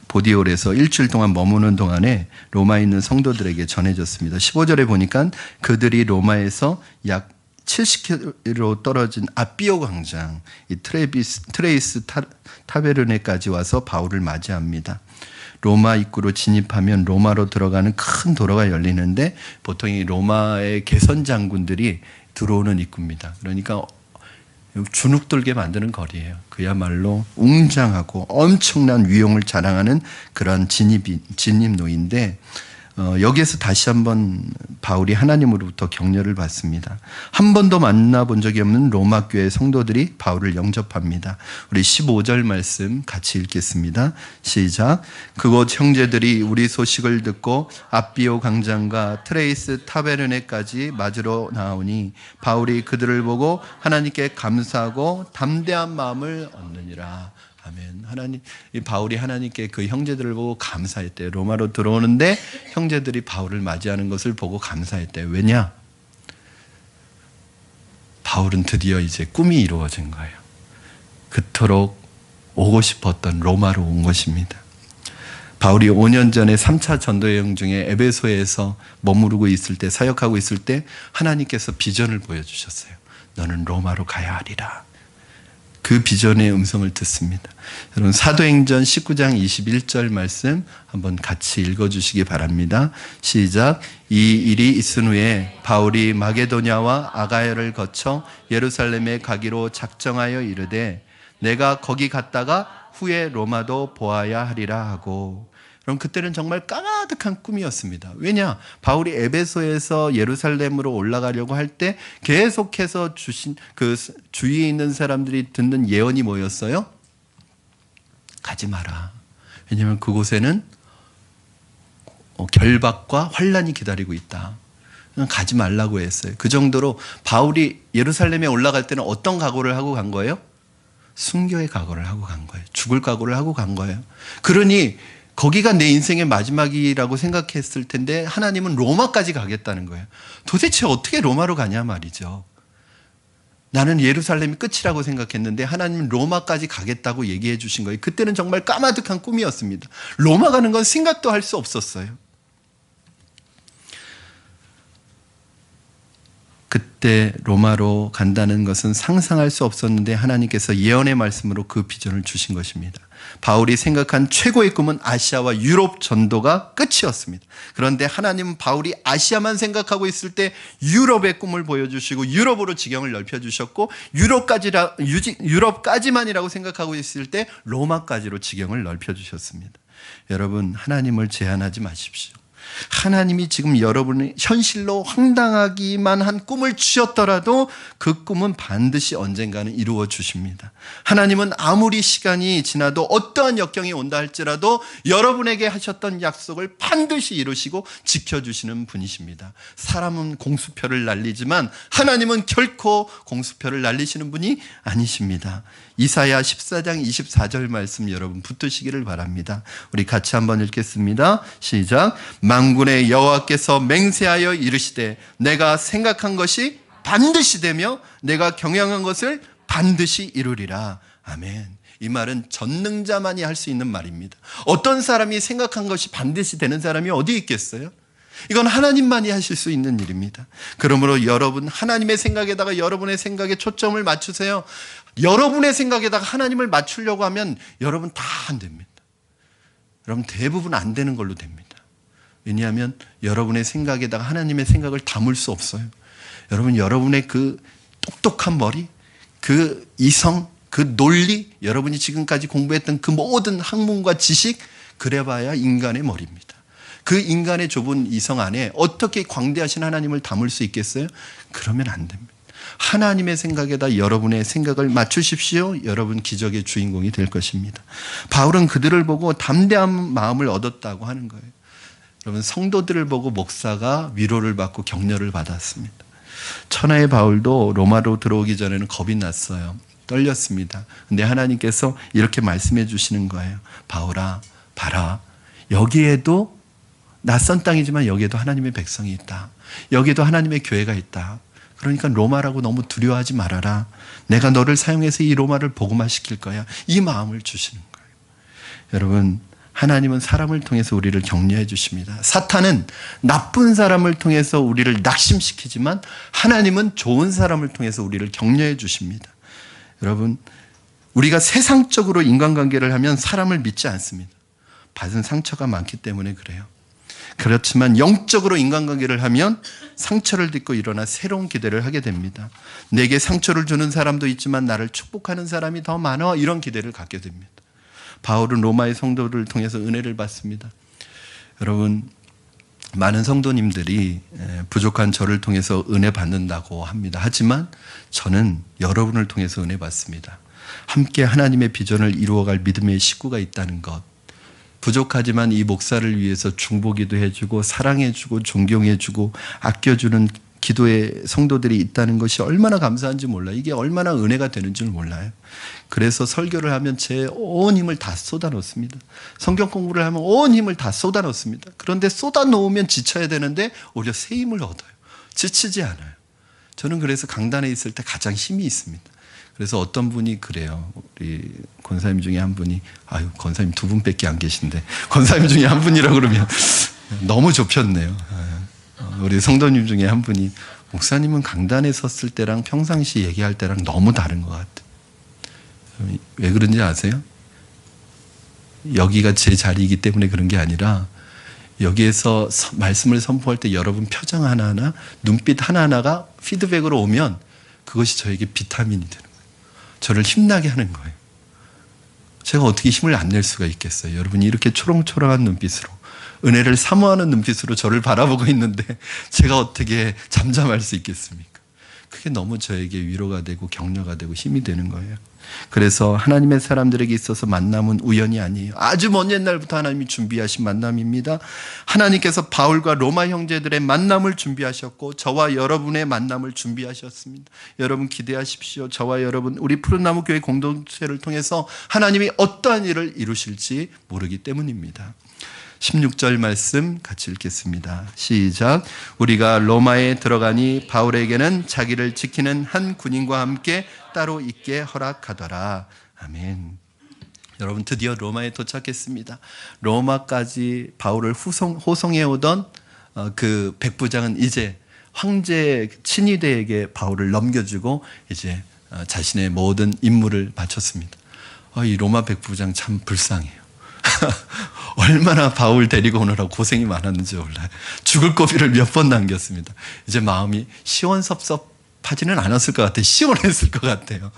보디올에서 일주일 동안 머무는 동안에 로마에 있는 성도들에게 전해졌습니다. 15절에 보니까 그들이 로마에서 약 70km 떨어진 아비오 광장, 이 트레이스 타베르네까지 와서 바울을 맞이합니다. 로마 입구로 진입하면 로마로 들어가는 큰 도로가 열리는데 보통 이 로마의 개선 장군들이 들어오는 입구입니다. 그러니까 주눅들게 만드는 거리예요. 그야말로 웅장하고 엄청난 위용을 자랑하는 그런 진입로인데 여기에서 다시 한번 바울이 하나님으로부터 격려를 받습니다. 한 번도 만나본 적이 없는 로마 교회 성도들이 바울을 영접합니다. 우리 15절 말씀 같이 읽겠습니다. 시작. 그곳 형제들이 우리 소식을 듣고 아비오 광장과 트레이스 타베르네까지 맞으러 나오니 바울이 그들을 보고 하나님께 감사하고 담대한 마음을 얻느니라. 아멘. 바울이 하나님께 그 형제들을 보고 감사했대요. 로마로 들어오는데 형제들이 바울을 맞이하는 것을 보고 감사했대요. 왜냐? 바울은 드디어 이제 꿈이 이루어진 거예요. 그토록 오고 싶었던 로마로 온 것입니다. 바울이 5년 전에 3차 전도여행 중에 에베소에서 머무르고 있을 때, 사역하고 있을 때 하나님께서 비전을 보여주셨어요. 너는 로마로 가야 하리라. 그 비전의 음성을 듣습니다. 여러분, 사도행전 19장 21절 말씀 한번 같이 읽어주시기 바랍니다. 시작. 이 일이 있은 후에 바울이 마게도냐와 아가야를 거쳐 예루살렘에 가기로 작정하여 이르되 내가 거기 갔다가 후에 로마도 보아야 하리라 하고. 그럼 그때는 정말 까마득한 꿈이었습니다. 왜냐? 바울이 에베소에서 예루살렘으로 올라가려고 할 때 계속해서 주신 그 주위에 있는 사람들이 듣는 예언이 뭐였어요? 가지 마라. 왜냐하면 그곳에는 결박과 환란이 기다리고 있다. 가지 말라고 했어요. 그 정도로 바울이 예루살렘에 올라갈 때는 어떤 각오를 하고 간 거예요? 순교의 각오를 하고 간 거예요. 죽을 각오를 하고 간 거예요. 그러니 거기가 내 인생의 마지막이라고 생각했을 텐데 하나님은 로마까지 가겠다는 거예요. 도대체 어떻게 로마로 가냐 말이죠. 나는 예루살렘이 끝이라고 생각했는데 하나님은 로마까지 가겠다고 얘기해 주신 거예요. 그때는 정말 까마득한 꿈이었습니다. 로마 가는 건 생각도 할 수 없었어요. 그때 로마로 간다는 것은 상상할 수 없었는데 하나님께서 예언의 말씀으로 그 비전을 주신 것입니다. 바울이 생각한 최고의 꿈은 아시아와 유럽 전도가 끝이었습니다. 그런데 하나님은 바울이 아시아만 생각하고 있을 때 유럽의 꿈을 보여주시고 유럽으로 지경을 넓혀주셨고 유럽까지만이라고 생각하고 있을 때 로마까지로 지경을 넓혀주셨습니다. 여러분, 하나님을 제한하지 마십시오. 하나님이 지금 여러분의 현실로 황당하기만 한 꿈을 주셨더라도 그 꿈은 반드시 언젠가는 이루어 주십니다. 하나님은 아무리 시간이 지나도 어떠한 역경이 온다 할지라도 여러분에게 하셨던 약속을 반드시 이루시고 지켜주시는 분이십니다. 사람은 공수표를 날리지만 하나님은 결코 공수표를 날리시는 분이 아니십니다. 이사야 14장 24절 말씀 여러분 붙드시기를 바랍니다. 우리 같이 한번 읽겠습니다. 시작. 만군의 여호와께서 맹세하여 이르시되 내가 생각한 것이 반드시 되며 내가 경영한 것을 반드시 이루리라. 아멘. 이 말은 전능자만이 할 수 있는 말입니다. 어떤 사람이 생각한 것이 반드시 되는 사람이 어디 있겠어요? 이건 하나님만이 하실 수 있는 일입니다. 그러므로 여러분, 하나님의 생각에다가 여러분의 생각에 초점을 맞추세요. 여러분의 생각에다가 하나님을 맞추려고 하면 여러분 다 안 됩니다. 여러분 대부분 안 되는 걸로 됩니다. 왜냐하면 여러분의 생각에다가 하나님의 생각을 담을 수 없어요. 여러분, 여러분의 그 똑똑한 머리, 그 이성, 그 논리, 여러분이 지금까지 공부했던 그 모든 학문과 지식, 그래봐야 인간의 머리입니다. 그 인간의 좁은 이성 안에 어떻게 광대하신 하나님을 담을 수 있겠어요? 그러면 안 됩니다. 하나님의 생각에다 여러분의 생각을 맞추십시오. 여러분 기적의 주인공이 될 것입니다. 바울은 그들을 보고 담대한 마음을 얻었다고 하는 거예요. 여러분, 성도들을 보고 목사가 위로를 받고 격려를 받았습니다. 천하의 바울도 로마로 들어오기 전에는 겁이 났어요. 떨렸습니다. 근데 하나님께서 이렇게 말씀해 주시는 거예요. 바울아, 봐라. 여기에도 낯선 땅이지만 여기에도 하나님의 백성이 있다. 여기에도 하나님의 교회가 있다. 그러니까 로마라고 너무 두려워하지 말아라. 내가 너를 사용해서 이 로마를 복음화시킬 거야. 이 마음을 주시는 거예요. 여러분, 하나님은 사람을 통해서 우리를 격려해 주십니다. 사탄은 나쁜 사람을 통해서 우리를 낙심시키지만 하나님은 좋은 사람을 통해서 우리를 격려해 주십니다. 여러분, 우리가 세상적으로 인간관계를 하면 사람을 믿지 않습니다. 받은 상처가 많기 때문에 그래요. 그렇지만 영적으로 인간관계를 하면 상처를 딛고 일어나 새로운 기대를 하게 됩니다. 내게 상처를 주는 사람도 있지만 나를 축복하는 사람이 더 많아, 이런 기대를 갖게 됩니다. 바울은 로마의 성도들을 통해서 은혜를 받습니다. 여러분, 많은 성도님들이 부족한 저를 통해서 은혜 받는다고 합니다. 하지만 저는 여러분을 통해서 은혜 받습니다. 함께 하나님의 비전을 이루어갈 믿음의 식구가 있다는 것, 부족하지만 이 목사를 위해서 중보기도 해주고 사랑해주고 존경해주고 아껴주는 기도의 성도들이 있다는 것이 얼마나 감사한지 몰라요. 이게 얼마나 은혜가 되는 줄 몰라요. 그래서 설교를 하면 제 온 힘을 다 쏟아놓습니다. 성경 공부를 하면 온 힘을 다 쏟아놓습니다. 그런데 쏟아놓으면 지쳐야 되는데 오히려 새 힘을 얻어요. 지치지 않아요. 저는 그래서 강단에 있을 때 가장 힘이 있습니다. 그래서 어떤 분이 그래요. 우리 권사님 중에 한 분이, 아유, 권사님 두 분밖에 안 계신데, 권사님 중에 한 분이라고 그러면 너무 좁혔네요. 우리 성도님 중에 한 분이, 목사님은 강단에 섰을 때랑 평상시 얘기할 때랑 너무 다른 것 같아요. 왜 그런지 아세요? 여기가 제 자리이기 때문에 그런 게 아니라, 여기에서 말씀을 선포할 때 여러분 표정 하나하나, 눈빛 하나하나가 피드백으로 오면 그것이 저에게 비타민이 되는 거예요. 저를 힘나게 하는 거예요. 제가 어떻게 힘을 안 낼 수가 있겠어요. 여러분이 이렇게 초롱초롱한 눈빛으로, 은혜를 사모하는 눈빛으로 저를 바라보고 있는데 제가 어떻게 잠잠할 수 있겠습니까? 그게 너무 저에게 위로가 되고 격려가 되고 힘이 되는 거예요. 그래서 하나님의 사람들에게 있어서 만남은 우연이 아니에요. 아주 먼 옛날부터 하나님이 준비하신 만남입니다. 하나님께서 바울과 로마 형제들의 만남을 준비하셨고 저와 여러분의 만남을 준비하셨습니다. 여러분 기대하십시오. 저와 여러분, 우리 푸른나무 교회 공동체를 통해서 하나님이 어떠한 일을 이루실지 모르기 때문입니다. 16절 말씀 같이 읽겠습니다. 시작. 우리가 로마에 들어가니 바울에게는 자기를 지키는 한 군인과 함께 따로 있게 허락하더라. 아멘. 여러분, 드디어 로마에 도착했습니다. 로마까지 바울을 호송해 오던 그 백부장은 이제 황제 친위대에게 바울을 넘겨주고 이제 자신의 모든 임무를 마쳤습니다. 이 로마 백부장 참 불쌍해요. 얼마나 바울 데리고 오느라고 고생이 많았는지 몰라요. 죽을 고비를 몇 번 남겼습니다. 이제 마음이 시원섭섭하지는 않았을 것 같아요. 시원했을 것 같아요.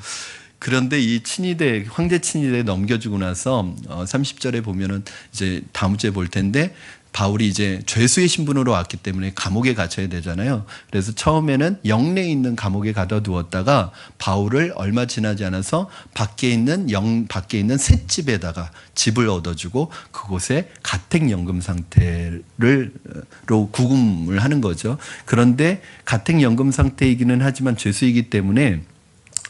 그런데 이 친위대, 황제 친위대에 넘겨주고 나서 30절에 보면은 이제 다음 주에 볼 텐데, 바울이 이제 죄수의 신분으로 왔기 때문에 감옥에 갇혀야 되잖아요. 그래서 처음에는 영내에 있는 감옥에 가둬두었다가 바울을 얼마 지나지 않아서 밖에 있는 셋집에다가 집을 얻어주고 그곳에 가택연금 상태로 구금을 하는 거죠. 그런데 가택연금 상태이기는 하지만 죄수이기 때문에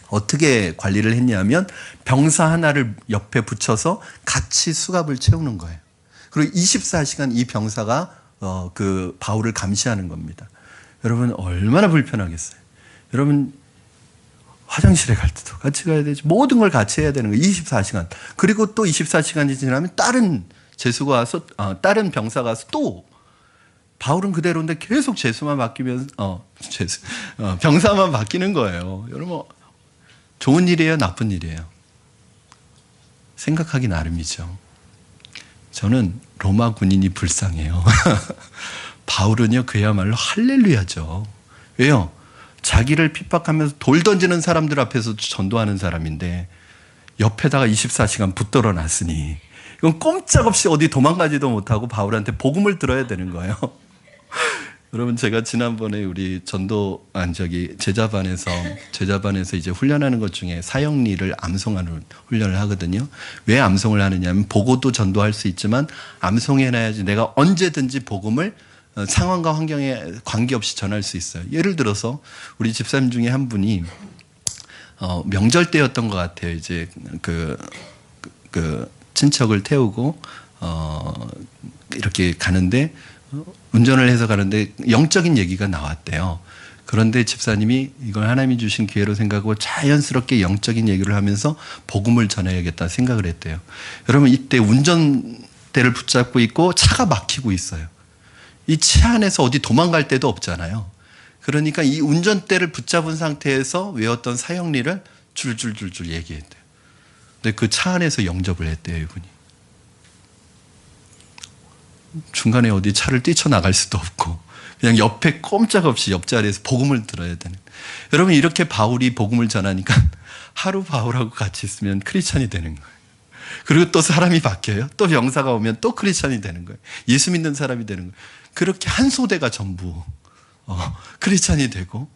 어떻게 관리를 했냐면 병사 하나를 옆에 붙여서 같이 수갑을 채우는 거예요. 그리고 24시간 이 병사가 그 바울을 감시하는 겁니다. 여러분 얼마나 불편하겠어요. 여러분 화장실에 갈 때도 같이 가야 되지. 모든 걸 같이 해야 되는 거예요. 24시간. 그리고 또 24시간이 지나면 다른 죄수가 와서 다른 병사가 와서 또 바울은 그대로인데 계속 죄수만 바뀌면서 병사만 바뀌는 거예요. 여러분 좋은 일이에요, 나쁜 일이에요? 생각하기 나름이죠. 저는 로마 군인이 불쌍해요. 바울은요, 그야말로 할렐루야죠. 왜요? 자기를 핍박하면서 돌 던지는 사람들 앞에서 전도하는 사람인데 옆에다가 24시간 붙들어 놨으니 이건 꼼짝없이 어디 도망가지도 못하고 바울한테 복음을 들어야 되는 거예요. 여러분, 제가 지난번에 우리 제자반에서 이제 훈련하는 것 중에 사형리를 암송하는 훈련을 하거든요. 왜 암송을 하느냐면 보고도 전도할 수 있지만 암송해놔야지 내가 언제든지 복음을 상황과 환경에 관계없이 전할 수 있어요. 예를 들어서 우리 집사님 중에 한 분이 명절 때였던 것 같아요. 이제 그 친척을 태우고 이렇게 가는데 운전을 해서 가는데 영적인 얘기가 나왔대요. 그런데 집사님이 이걸 하나님이 주신 기회로 생각하고 자연스럽게 영적인 얘기를 하면서 복음을 전해야겠다 생각을 했대요. 여러분, 이때 운전대를 붙잡고 있고 차가 막히고 있어요. 이 차 안에서 어디 도망갈 데도 없잖아요. 그러니까 이 운전대를 붙잡은 상태에서 외웠던 사형리를 줄줄줄줄 얘기했대요. 근데 그 차 안에서 영접을 했대요, 이분이. 중간에 어디 차를 뛰쳐나갈 수도 없고 그냥 옆에 꼼짝없이 옆자리에서 복음을 들어야 되는. 여러분, 이렇게 바울이 복음을 전하니까 하루 바울하고 같이 있으면 크리스찬이 되는 거예요. 그리고 또 사람이 바뀌어요. 또 병사가 오면 또 크리스찬이 되는 거예요. 예수 믿는 사람이 되는 거예요. 그렇게 한 소대가 전부 크리스찬이 되고.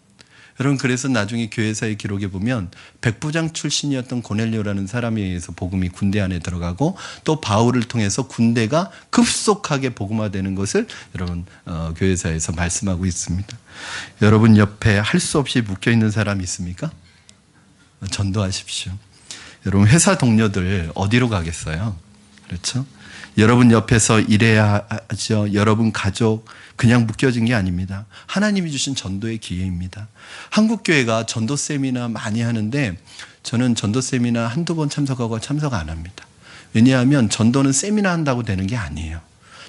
여러분, 그래서 나중에 교회사의 기록에 보면 백부장 출신이었던 고넬료라는 사람에 의해서 복음이 군대 안에 들어가고 또 바울을 통해서 군대가 급속하게 복음화되는 것을 여러분 교회사에서 말씀하고 있습니다. 여러분 옆에 할 수 없이 묶여있는 사람이 있습니까? 전도하십시오. 여러분, 회사 동료들 어디로 가겠어요? 그렇죠? 여러분 옆에서 일해야 하죠. 여러분 가족 그냥 묶여진 게 아닙니다. 하나님이 주신 전도의 기회입니다. 한국교회가 전도 세미나 많이 하는데 저는 전도 세미나 한두 번 참석하고 참석 안 합니다. 왜냐하면 전도는 세미나 한다고 되는 게 아니에요.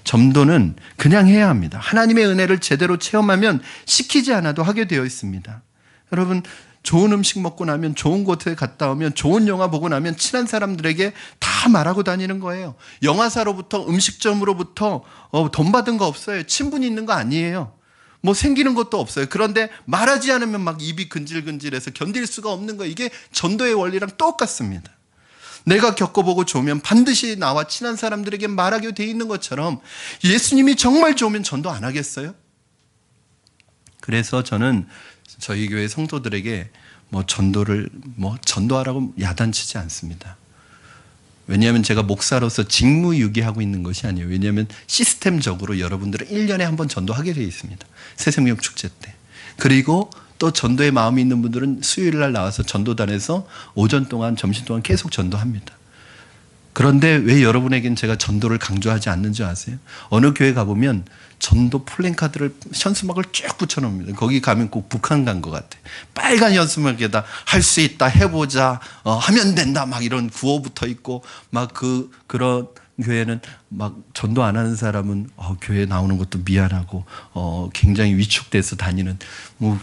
전도는 그냥 해야 합니다. 하나님의 은혜를 제대로 체험하면 시키지 않아도 하게 되어 있습니다. 여러분 좋은 음식 먹고 나면 좋은 곳에 갔다 오면 좋은 영화 보고 나면 친한 사람들에게 다 말하고 다니는 거예요. 영화사로부터 음식점으로부터 돈 받은 거 없어요. 친분이 있는 거 아니에요. 뭐 생기는 것도 없어요. 그런데 말하지 않으면 막 입이 근질근질해서 견딜 수가 없는 거예요. 이게 전도의 원리랑 똑같습니다. 내가 겪어보고 좋으면 반드시 나와 친한 사람들에게 말하게 돼 있는 것처럼 예수님이 정말 좋으면 전도 안 하겠어요? 그래서 저는 저희 교회 성도들에게 전도를 전도하라고 야단치지 않습니다. 왜냐하면 제가 목사로서 직무유기하고 있는 것이 아니에요. 왜냐하면 시스템적으로 여러분들은 1년에 한 번 전도하게 되어 있습니다. 새생명 축제 때. 그리고 또 전도의 마음이 있는 분들은 수요일 날 나와서 전도단에서 오전 동안 점심 동안 계속 전도합니다. 그런데 왜 여러분에겐 제가 전도를 강조하지 않는지 아세요? 어느 교회 가보면 전도 플랜카드를 현수막을 쭉 붙여놓습니다. 거기 가면 꼭 북한 간 것 같아. 빨간 현수막에다 할 수 있다, 해보자, 하면 된다, 막 이런 구호 붙어 있고, 막 그런 교회는 막 전도 안 하는 사람은 교회 나오는 것도 미안하고 굉장히 위축돼서 다니는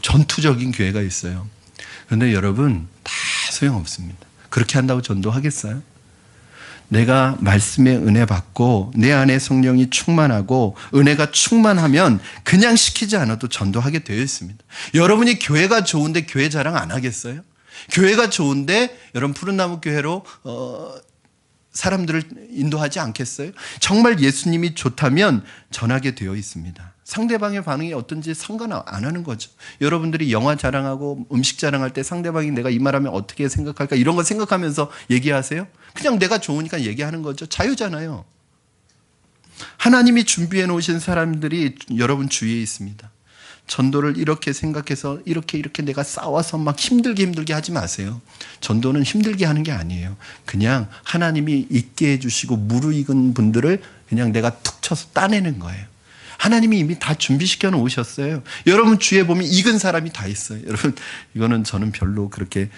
전투적인 교회가 있어요. 그런데 여러분 다 소용없습니다. 그렇게 한다고 전도하겠어요? 내가 말씀의 은혜 받고 내 안에 성령이 충만하고 은혜가 충만하면 그냥 시키지 않아도 전도하게 되어 있습니다. 여러분이 교회가 좋은데 교회 자랑 안 하겠어요? 교회가 좋은데 여러분 푸른나무 교회로 사람들을 인도하지 않겠어요? 정말 예수님이 좋다면 전하게 되어 있습니다. 상대방의 반응이 어떤지 상관 안 하는 거죠. 여러분들이 영화 자랑하고 음식 자랑할 때 상대방이 내가 이 말하면 어떻게 생각할까 이런 거 생각하면서 얘기하세요? 그냥 내가 좋으니까 얘기하는 거죠. 자유잖아요. 하나님이 준비해 놓으신 사람들이 여러분 주위에 있습니다. 전도를 이렇게 생각해서 이렇게 내가 싸워서 막 힘들게 하지 마세요. 전도는 힘들게 하는 게 아니에요. 그냥 하나님이 있게 해주시고 무르익은 분들을 그냥 내가 툭 쳐서 따내는 거예요. 하나님이 이미 다 준비시켜 놓으셨어요. 여러분 주위에 보면 익은 사람이 다 있어요. 여러분 이거는 저는 별로 그렇게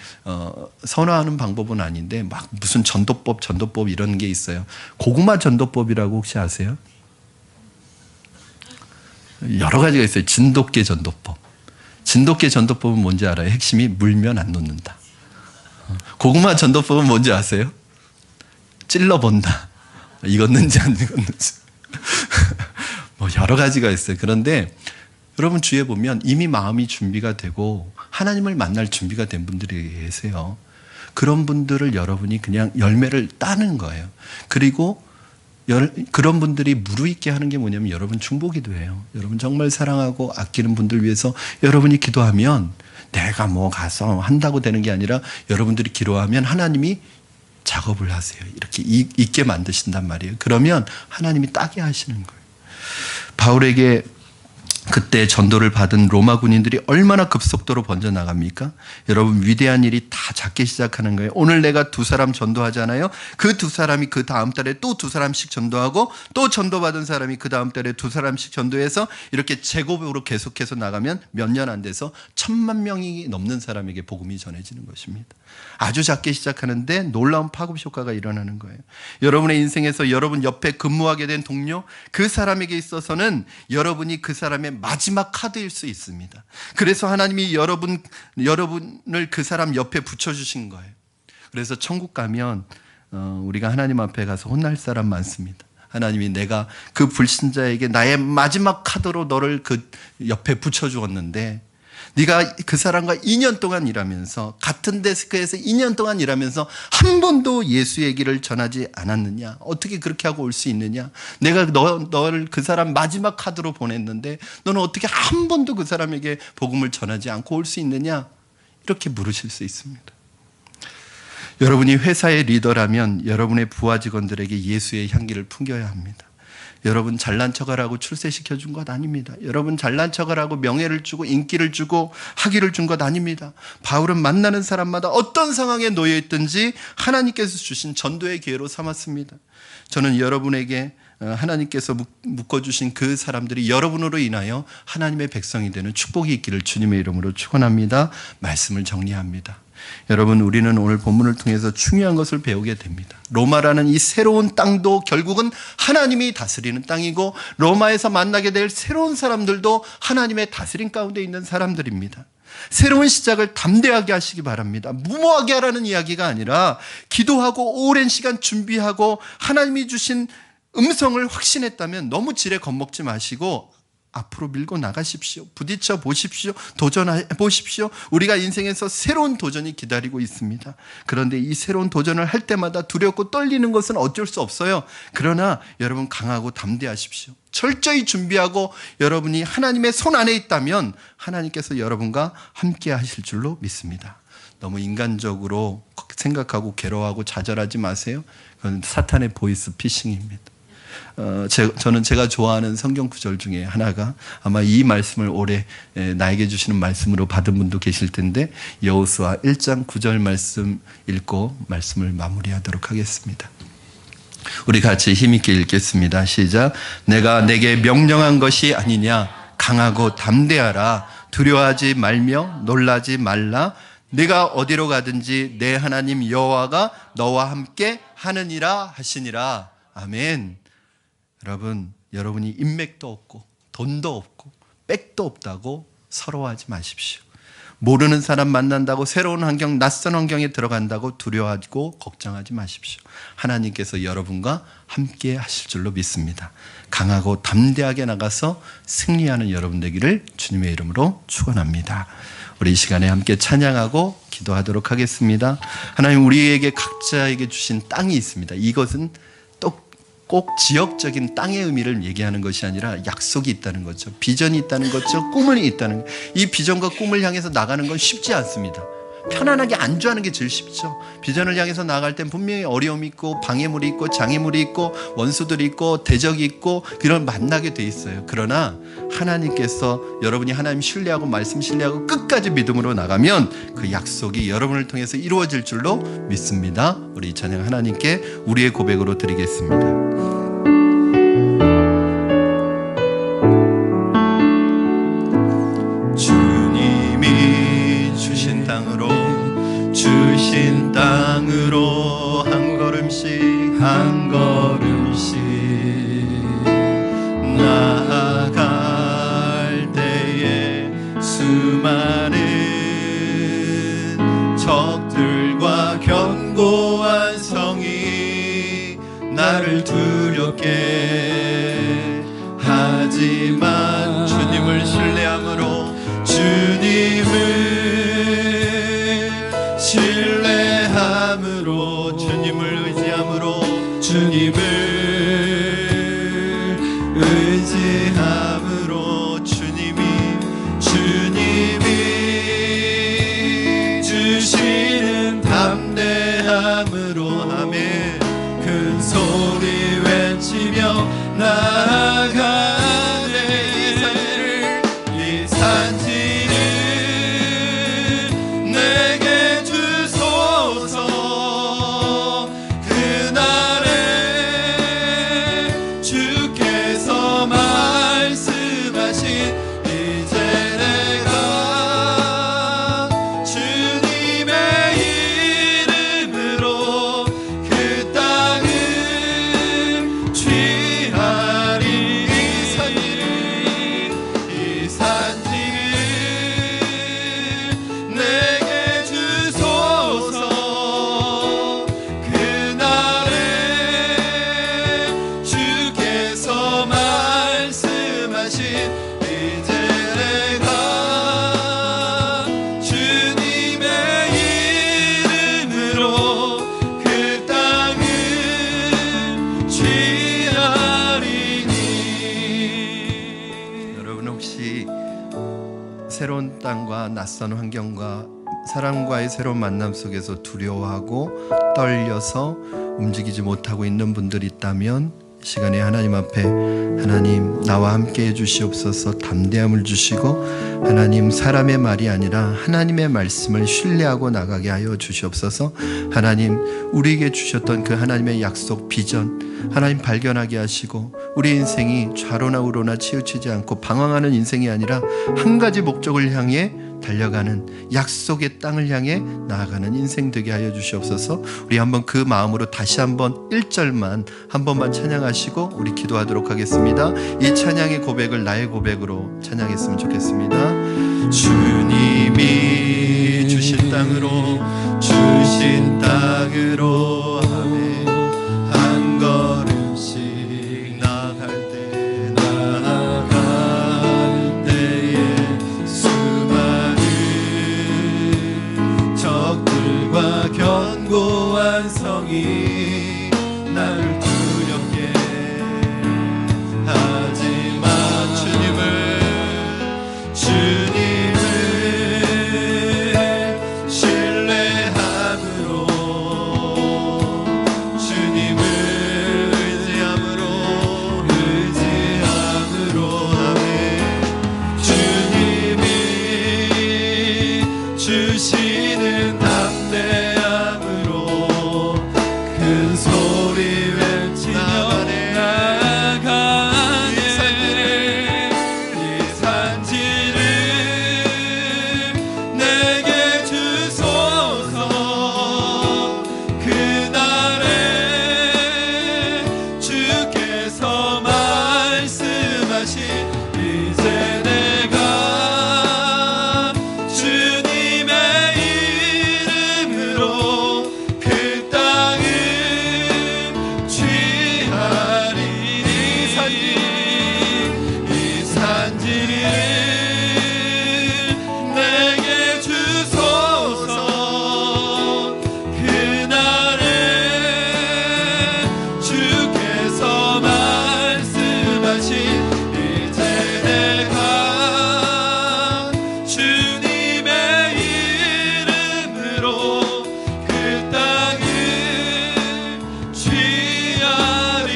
선호하는 방법은 아닌데 막 무슨 전도법 이런 게 있어요. 고구마 전도법이라고 혹시 아세요? 여러 가지가 있어요. 진돗개 전도법. 진돗개 전도법은 뭔지 알아요? 핵심이 물면 안 놓는다. 고구마 전도법은 뭔지 아세요? 찔러본다. 익었는지 안 익었는지. 여러 가지가 있어요. 그런데 여러분 주위에 보면 이미 마음이 준비가 되고 하나님을 만날 준비가 된 분들이 계세요. 그런 분들을 여러분이 그냥 열매를 따는 거예요. 그리고 그런 분들이 무르익게 하는 게 뭐냐면 여러분 중보기도 해요. 여러분 정말 사랑하고 아끼는 분들 위해서 여러분이 기도하면 내가 가서 한다고 되는 게 아니라 여러분들이 기도하면 하나님이 작업을 하세요. 이렇게 있게 만드신단 말이에요. 그러면 하나님이 따게 하시는 거예요. 바울에게 그때 전도를 받은 로마 군인들이 얼마나 급속도로 번져나갑니까? 여러분 위대한 일이 다 작게 시작하는 거예요. 오늘 내가 2사람 전도하잖아요. 그 2사람이 그 다음 달에 또 2사람씩 전도하고 또 전도받은 사람이 그 다음 달에 2사람씩 전도해서 이렇게 제곱으로 계속해서 나가면 몇 년 안 돼서 10,000명이 넘는 사람에게 복음이 전해지는 것입니다. 아주 작게 시작하는데 놀라운 파급 효과가 일어나는 거예요. 여러분의 인생에서 여러분 옆에 근무하게 된 동료 그 사람에게 있어서는 여러분이 그 사람의 마지막 카드일 수 있습니다. 그래서 하나님이 여러분을 그 사람 옆에 붙여주신 거예요. 그래서 천국 가면 우리가 하나님 앞에 가서 혼날 사람 많습니다. 하나님이 내가 그 불신자에게 나의 마지막 카드로 너를 그 옆에 붙여주었는데 네가 그 사람과 2년 동안 일하면서 같은 데스크에서 2년 동안 일하면서 한 번도 예수 얘기를 전하지 않았느냐? 어떻게 그렇게 하고 올 수 있느냐? 내가 너를 그 사람 마지막 카드로 보냈는데 너는 어떻게 한 번도 그 사람에게 복음을 전하지 않고 올 수 있느냐? 이렇게 물으실 수 있습니다. 여러분이 회사의 리더라면 여러분의 부하 직원들에게 예수의 향기를 풍겨야 합니다. 여러분 잘난 척하라고 출세시켜 준 것 아닙니다. 여러분 잘난 척하라고 명예를 주고 인기를 주고 학위를 준 것 아닙니다. 바울은 만나는 사람마다 어떤 상황에 놓여 있든지 하나님께서 주신 전도의 기회로 삼았습니다. 저는 여러분에게 하나님께서 묶어주신 그 사람들이 여러분으로 인하여 하나님의 백성이 되는 축복이 있기를 주님의 이름으로 축원합니다. 말씀을 정리합니다. 여러분, 우리는 오늘 본문을 통해서 중요한 것을 배우게 됩니다. 로마라는 이 새로운 땅도 결국은 하나님이 다스리는 땅이고, 로마에서 만나게 될 새로운 사람들도 하나님의 다스림 가운데 있는 사람들입니다. 새로운 시작을 담대하게 하시기 바랍니다. 무모하게 하라는 이야기가 아니라 기도하고 오랜 시간 준비하고 하나님이 주신 음성을 확신했다면 너무 지레 겁먹지 마시고 앞으로 밀고 나가십시오. 부딪혀 보십시오. 도전해 보십시오. 우리가 인생에서 새로운 도전이 기다리고 있습니다. 그런데 이 새로운 도전을 할 때마다 두렵고 떨리는 것은 어쩔 수 없어요. 그러나 여러분 강하고 담대하십시오. 철저히 준비하고 여러분이 하나님의 손 안에 있다면 하나님께서 여러분과 함께 하실 줄로 믿습니다. 너무 인간적으로 생각하고 괴로워하고 좌절하지 마세요. 그건 사탄의 보이스 피싱입니다. 저는 제가 좋아하는 성경 구절 중에 하나가, 아마 이 말씀을 올해 나에게 주시는 말씀으로 받은 분도 계실 텐데, 여호수아 1장 9절 말씀 읽고 말씀을 마무리하도록 하겠습니다. 우리 같이 힘있게 읽겠습니다. 시작. 내가 내게 명령한 것이 아니냐. 강하고 담대하라. 두려워하지 말며 놀라지 말라. 네가 어디로 가든지 내 하나님 여호와가 너와 함께 하느니라 하시니라. 아멘. 여러분, 여러분이 인맥도 없고 돈도 없고 백도 없다고 서러워하지 마십시오. 모르는 사람 만난다고 새로운 환경, 낯선 환경에 들어간다고 두려워하고 걱정하지 마십시오. 하나님께서 여러분과 함께 하실 줄로 믿습니다. 강하고 담대하게 나가서 승리하는 여러분 되기를 주님의 이름으로 축원합니다. 우리 이 시간에 함께 찬양하고 기도하도록 하겠습니다. 하나님, 우리에게 각자에게 주신 땅이 있습니다. 이것은 꼭 지역적인 땅의 의미를 얘기하는 것이 아니라 약속이 있다는 거죠. 비전이 있다는 거죠. 꿈이 있다는 거죠. 이 비전과 꿈을 향해서 나가는 건 쉽지 않습니다. 편안하게 안주하는 게 제일 쉽죠. 비전을 향해서 나갈 땐 분명히 어려움이 있고 방해물이 있고 장애물이 있고 원수들이 있고 대적이 있고 그런 만나게 돼 있어요. 그러나 하나님께서 여러분이 하나님 신뢰하고 말씀 신뢰하고 끝까지 믿음으로 나가면 그 약속이 여러분을 통해서 이루어질 줄로 믿습니다. 우리 이 찬양 하나님께 우리의 고백으로 드리겠습니다. 주신 땅으로 한 걸음씩 나아갈 때에 수많은 적들과 견고한 성이 나를 두렵게 하지만 주님을 신뢰함으로 신뢰함으로 주님을 의지함으로 주님을 의지함으로 주님이 주시는 담대함으로 아멘. 큰 소리 외치며 나아가네. 이 산지를 내게 주소서. 그날에 주께서 말씀하신 이제 내가 주님의 이름으로 그 땅을 취하리. 이 산지를 내게 주소서. 그날에 주께서 말씀하신 이제 내가 주님의 이름으로 그 땅을 취하리니. 여러분 혹시 새로운 땅과 낯선 환경과 사람과의 새로운 만남 속에서 두려워하고 떨려서 움직이지 못하고 있는 분들이 있다면 시간에 하나님 앞에 하나님 나와 함께 해주시옵소서. 담대함을 주시고 하나님 사람의 말이 아니라 하나님의 말씀을 신뢰하고 나가게 하여 주시옵소서. 하나님 우리에게 주셨던 그 하나님의 약속 비전 하나님 발견하게 하시고 우리 인생이 좌로나 우로나 치우치지 않고 방황하는 인생이 아니라 한 가지 목적을 향해 달려가는 약속의 땅을 향해 나아가는 인생 되게 하여 주시옵소서. 우리 한번 그 마음으로 다시 한번 1절만 한 번만 찬양하시고 우리 기도하도록 하겠습니다. 이 찬양의 고백을 나의 고백으로 찬양했으면 좋겠습니다. 주님이 주신 땅으로 아멘. 한 걸음씩 나아갈 때에 수많은 적들과 견고한 성이 나를 두렵게 하지만 주님을 신뢰함으로 주님을 의지함으로 아멘. 주님이 주시는 담대함으로 큰 소리 외치며 나아가네. 이 산지를 내게 주소서. 그날에 주께서 말씀하신 이제 내가 주님의 이름으로 그 땅을 취하리. 이 산지를 내게 주소서. 그날에 주께서 말씀하신 이제 내가 주님의 이름으로 그 땅을 취하리.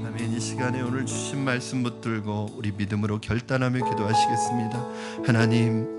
아멘. 이 시간에 오늘 주신 말씀 붙들고 우리 믿음으로 결단하며 기도하시겠습니다. 하나님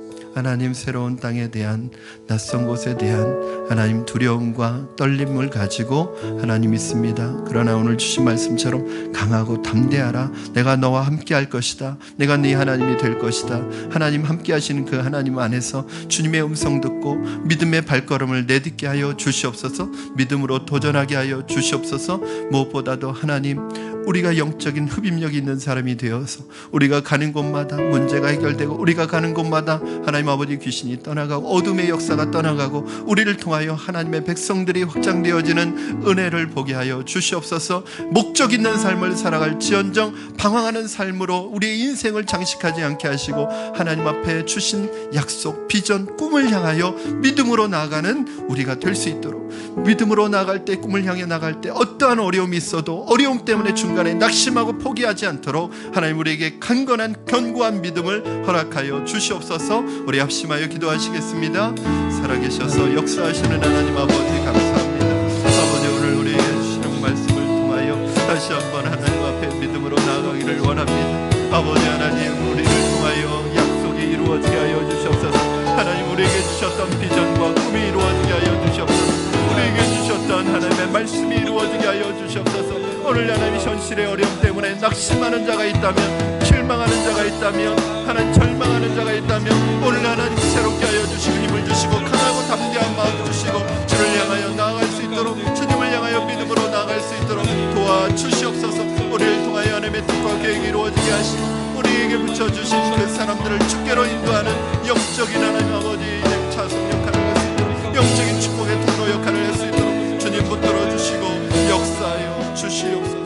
새로운 땅에 대한 낯선 곳에 대한 하나님 두려움과 떨림을 가지고 하나님 있습니다. 그러나 오늘 주신 말씀처럼 강하고 담대하라. 내가 너와 함께 할 것이다. 내가 네 하나님이 될 것이다. 하나님 함께 하시는 그 하나님 안에서 주님의 음성 듣고 믿음의 발걸음을 내딛게 하여 주시옵소서. 믿음으로 도전하게 하여 주시옵소서. 무엇보다도 하나님 우리가 영적인 흡입력이 있는 사람이 되어서 우리가 가는 곳마다 문제가 해결되고 우리가 가는 곳마다 하나님 아버지 귀신이 떠나가고 어둠의 역사가 떠나가고 우리를 통하여 하나님의 백성들이 확장되어지는 은혜를 보게 하여 주시옵소서. 목적 있는 삶을 살아갈지언정 방황하는 삶으로 우리의 인생을 장식하지 않게 하시고 하나님 앞에 주신 약속, 비전, 꿈을 향하여 믿음으로 나아가는 우리가 될 수 있도록 믿음으로 나아갈 때 꿈을 향해 나갈 때 어떠한 어려움이 있어도 어려움 때문에 중간에 낙심하고 포기하지 않도록 하나님 우리에게 강건한 견고한 믿음을 허락하여 주시옵소서. 우리 합심하여 기도하시겠습니다. 살아계셔서 역사하시는 하나님 아버지 감사합니다. 아버지 오늘 우리에게 주시는 말씀을 통하여 다시 한번 하나님 앞에 믿음으로 나아가기를 원합니다. 아버지 하나님 우리를 통하여 약속이 이루어지게 하여 주시옵소서. 하나님 우리에게 주셨던 비전과 꿈이 이루어지게 하여 주시옵소서. 우리에게 주셨던 하나님의 말씀이 이루어지게 하여 주시옵소서. 오늘 하나님 현실의 어려움 때문에 낙심하는 자가 있다면, 실망하는 자가 있다면, 하나님 절망하는 자가 있다면 오늘 하나님 새롭게 하여 주시고 힘을 주시고 강하고 담대한 마음 주시고 주를 향하여 나아갈 수 있도록 주님을 향하여 믿음으로 나아갈 수 있도록 도와주시옵소서. 우리를 통하여 하나님의 뜻과 계획이 이루어지게 하시고 우리에게 붙여주신 그 사람들을 주께로 인도하는 영적인 하나님 아버지 차선 역할을 할 수 있도록 영적인 축복의 통로 역할을 할 수 있도록 주님 붙들어 주시고 역사하여 주시옵소서.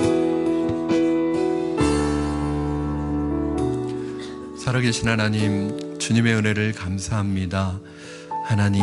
살아계신 하나님 주님의 은혜를 감사합니다. 하나님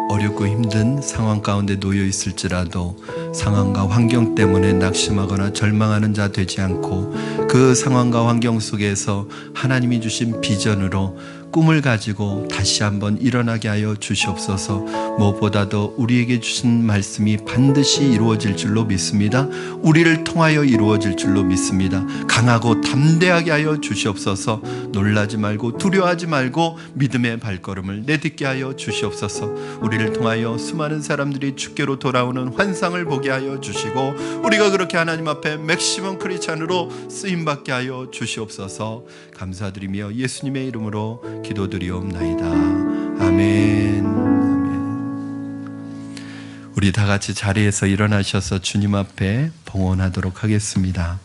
어렵고 힘든 상황 가운데 놓여 있을지라도 상황과 환경 때문에 낙심하거나 절망하는 자 되지 않고 그 상황과 환경 속에서 하나님이 주신 비전으로 꿈을 가지고 다시 한번 일어나게 하여 주시옵소서. 무엇보다도 우리에게 주신 말씀이 반드시 이루어질 줄로 믿습니다. 우리를 통하여 이루어질 줄로 믿습니다. 강하고 담대하게 하여 주시옵소서. 놀라지 말고 두려워하지 말고 믿음의 발걸음을 내딛게 하여 주시옵소서. 우리를 통하여 수많은 사람들이 주께로 돌아오는 환상을 보게 하여 주시고 우리가 그렇게 하나님 앞에 맥시멈 크리스찬으로 쓰임받게 하여 주시옵소서. 감사드리며 예수님의 이름으로 기도드리옵나이다. 아멘. 아멘. 우리 다 같이 자리에서 일어나셔서 주님 앞에 봉헌하도록 하겠습니다.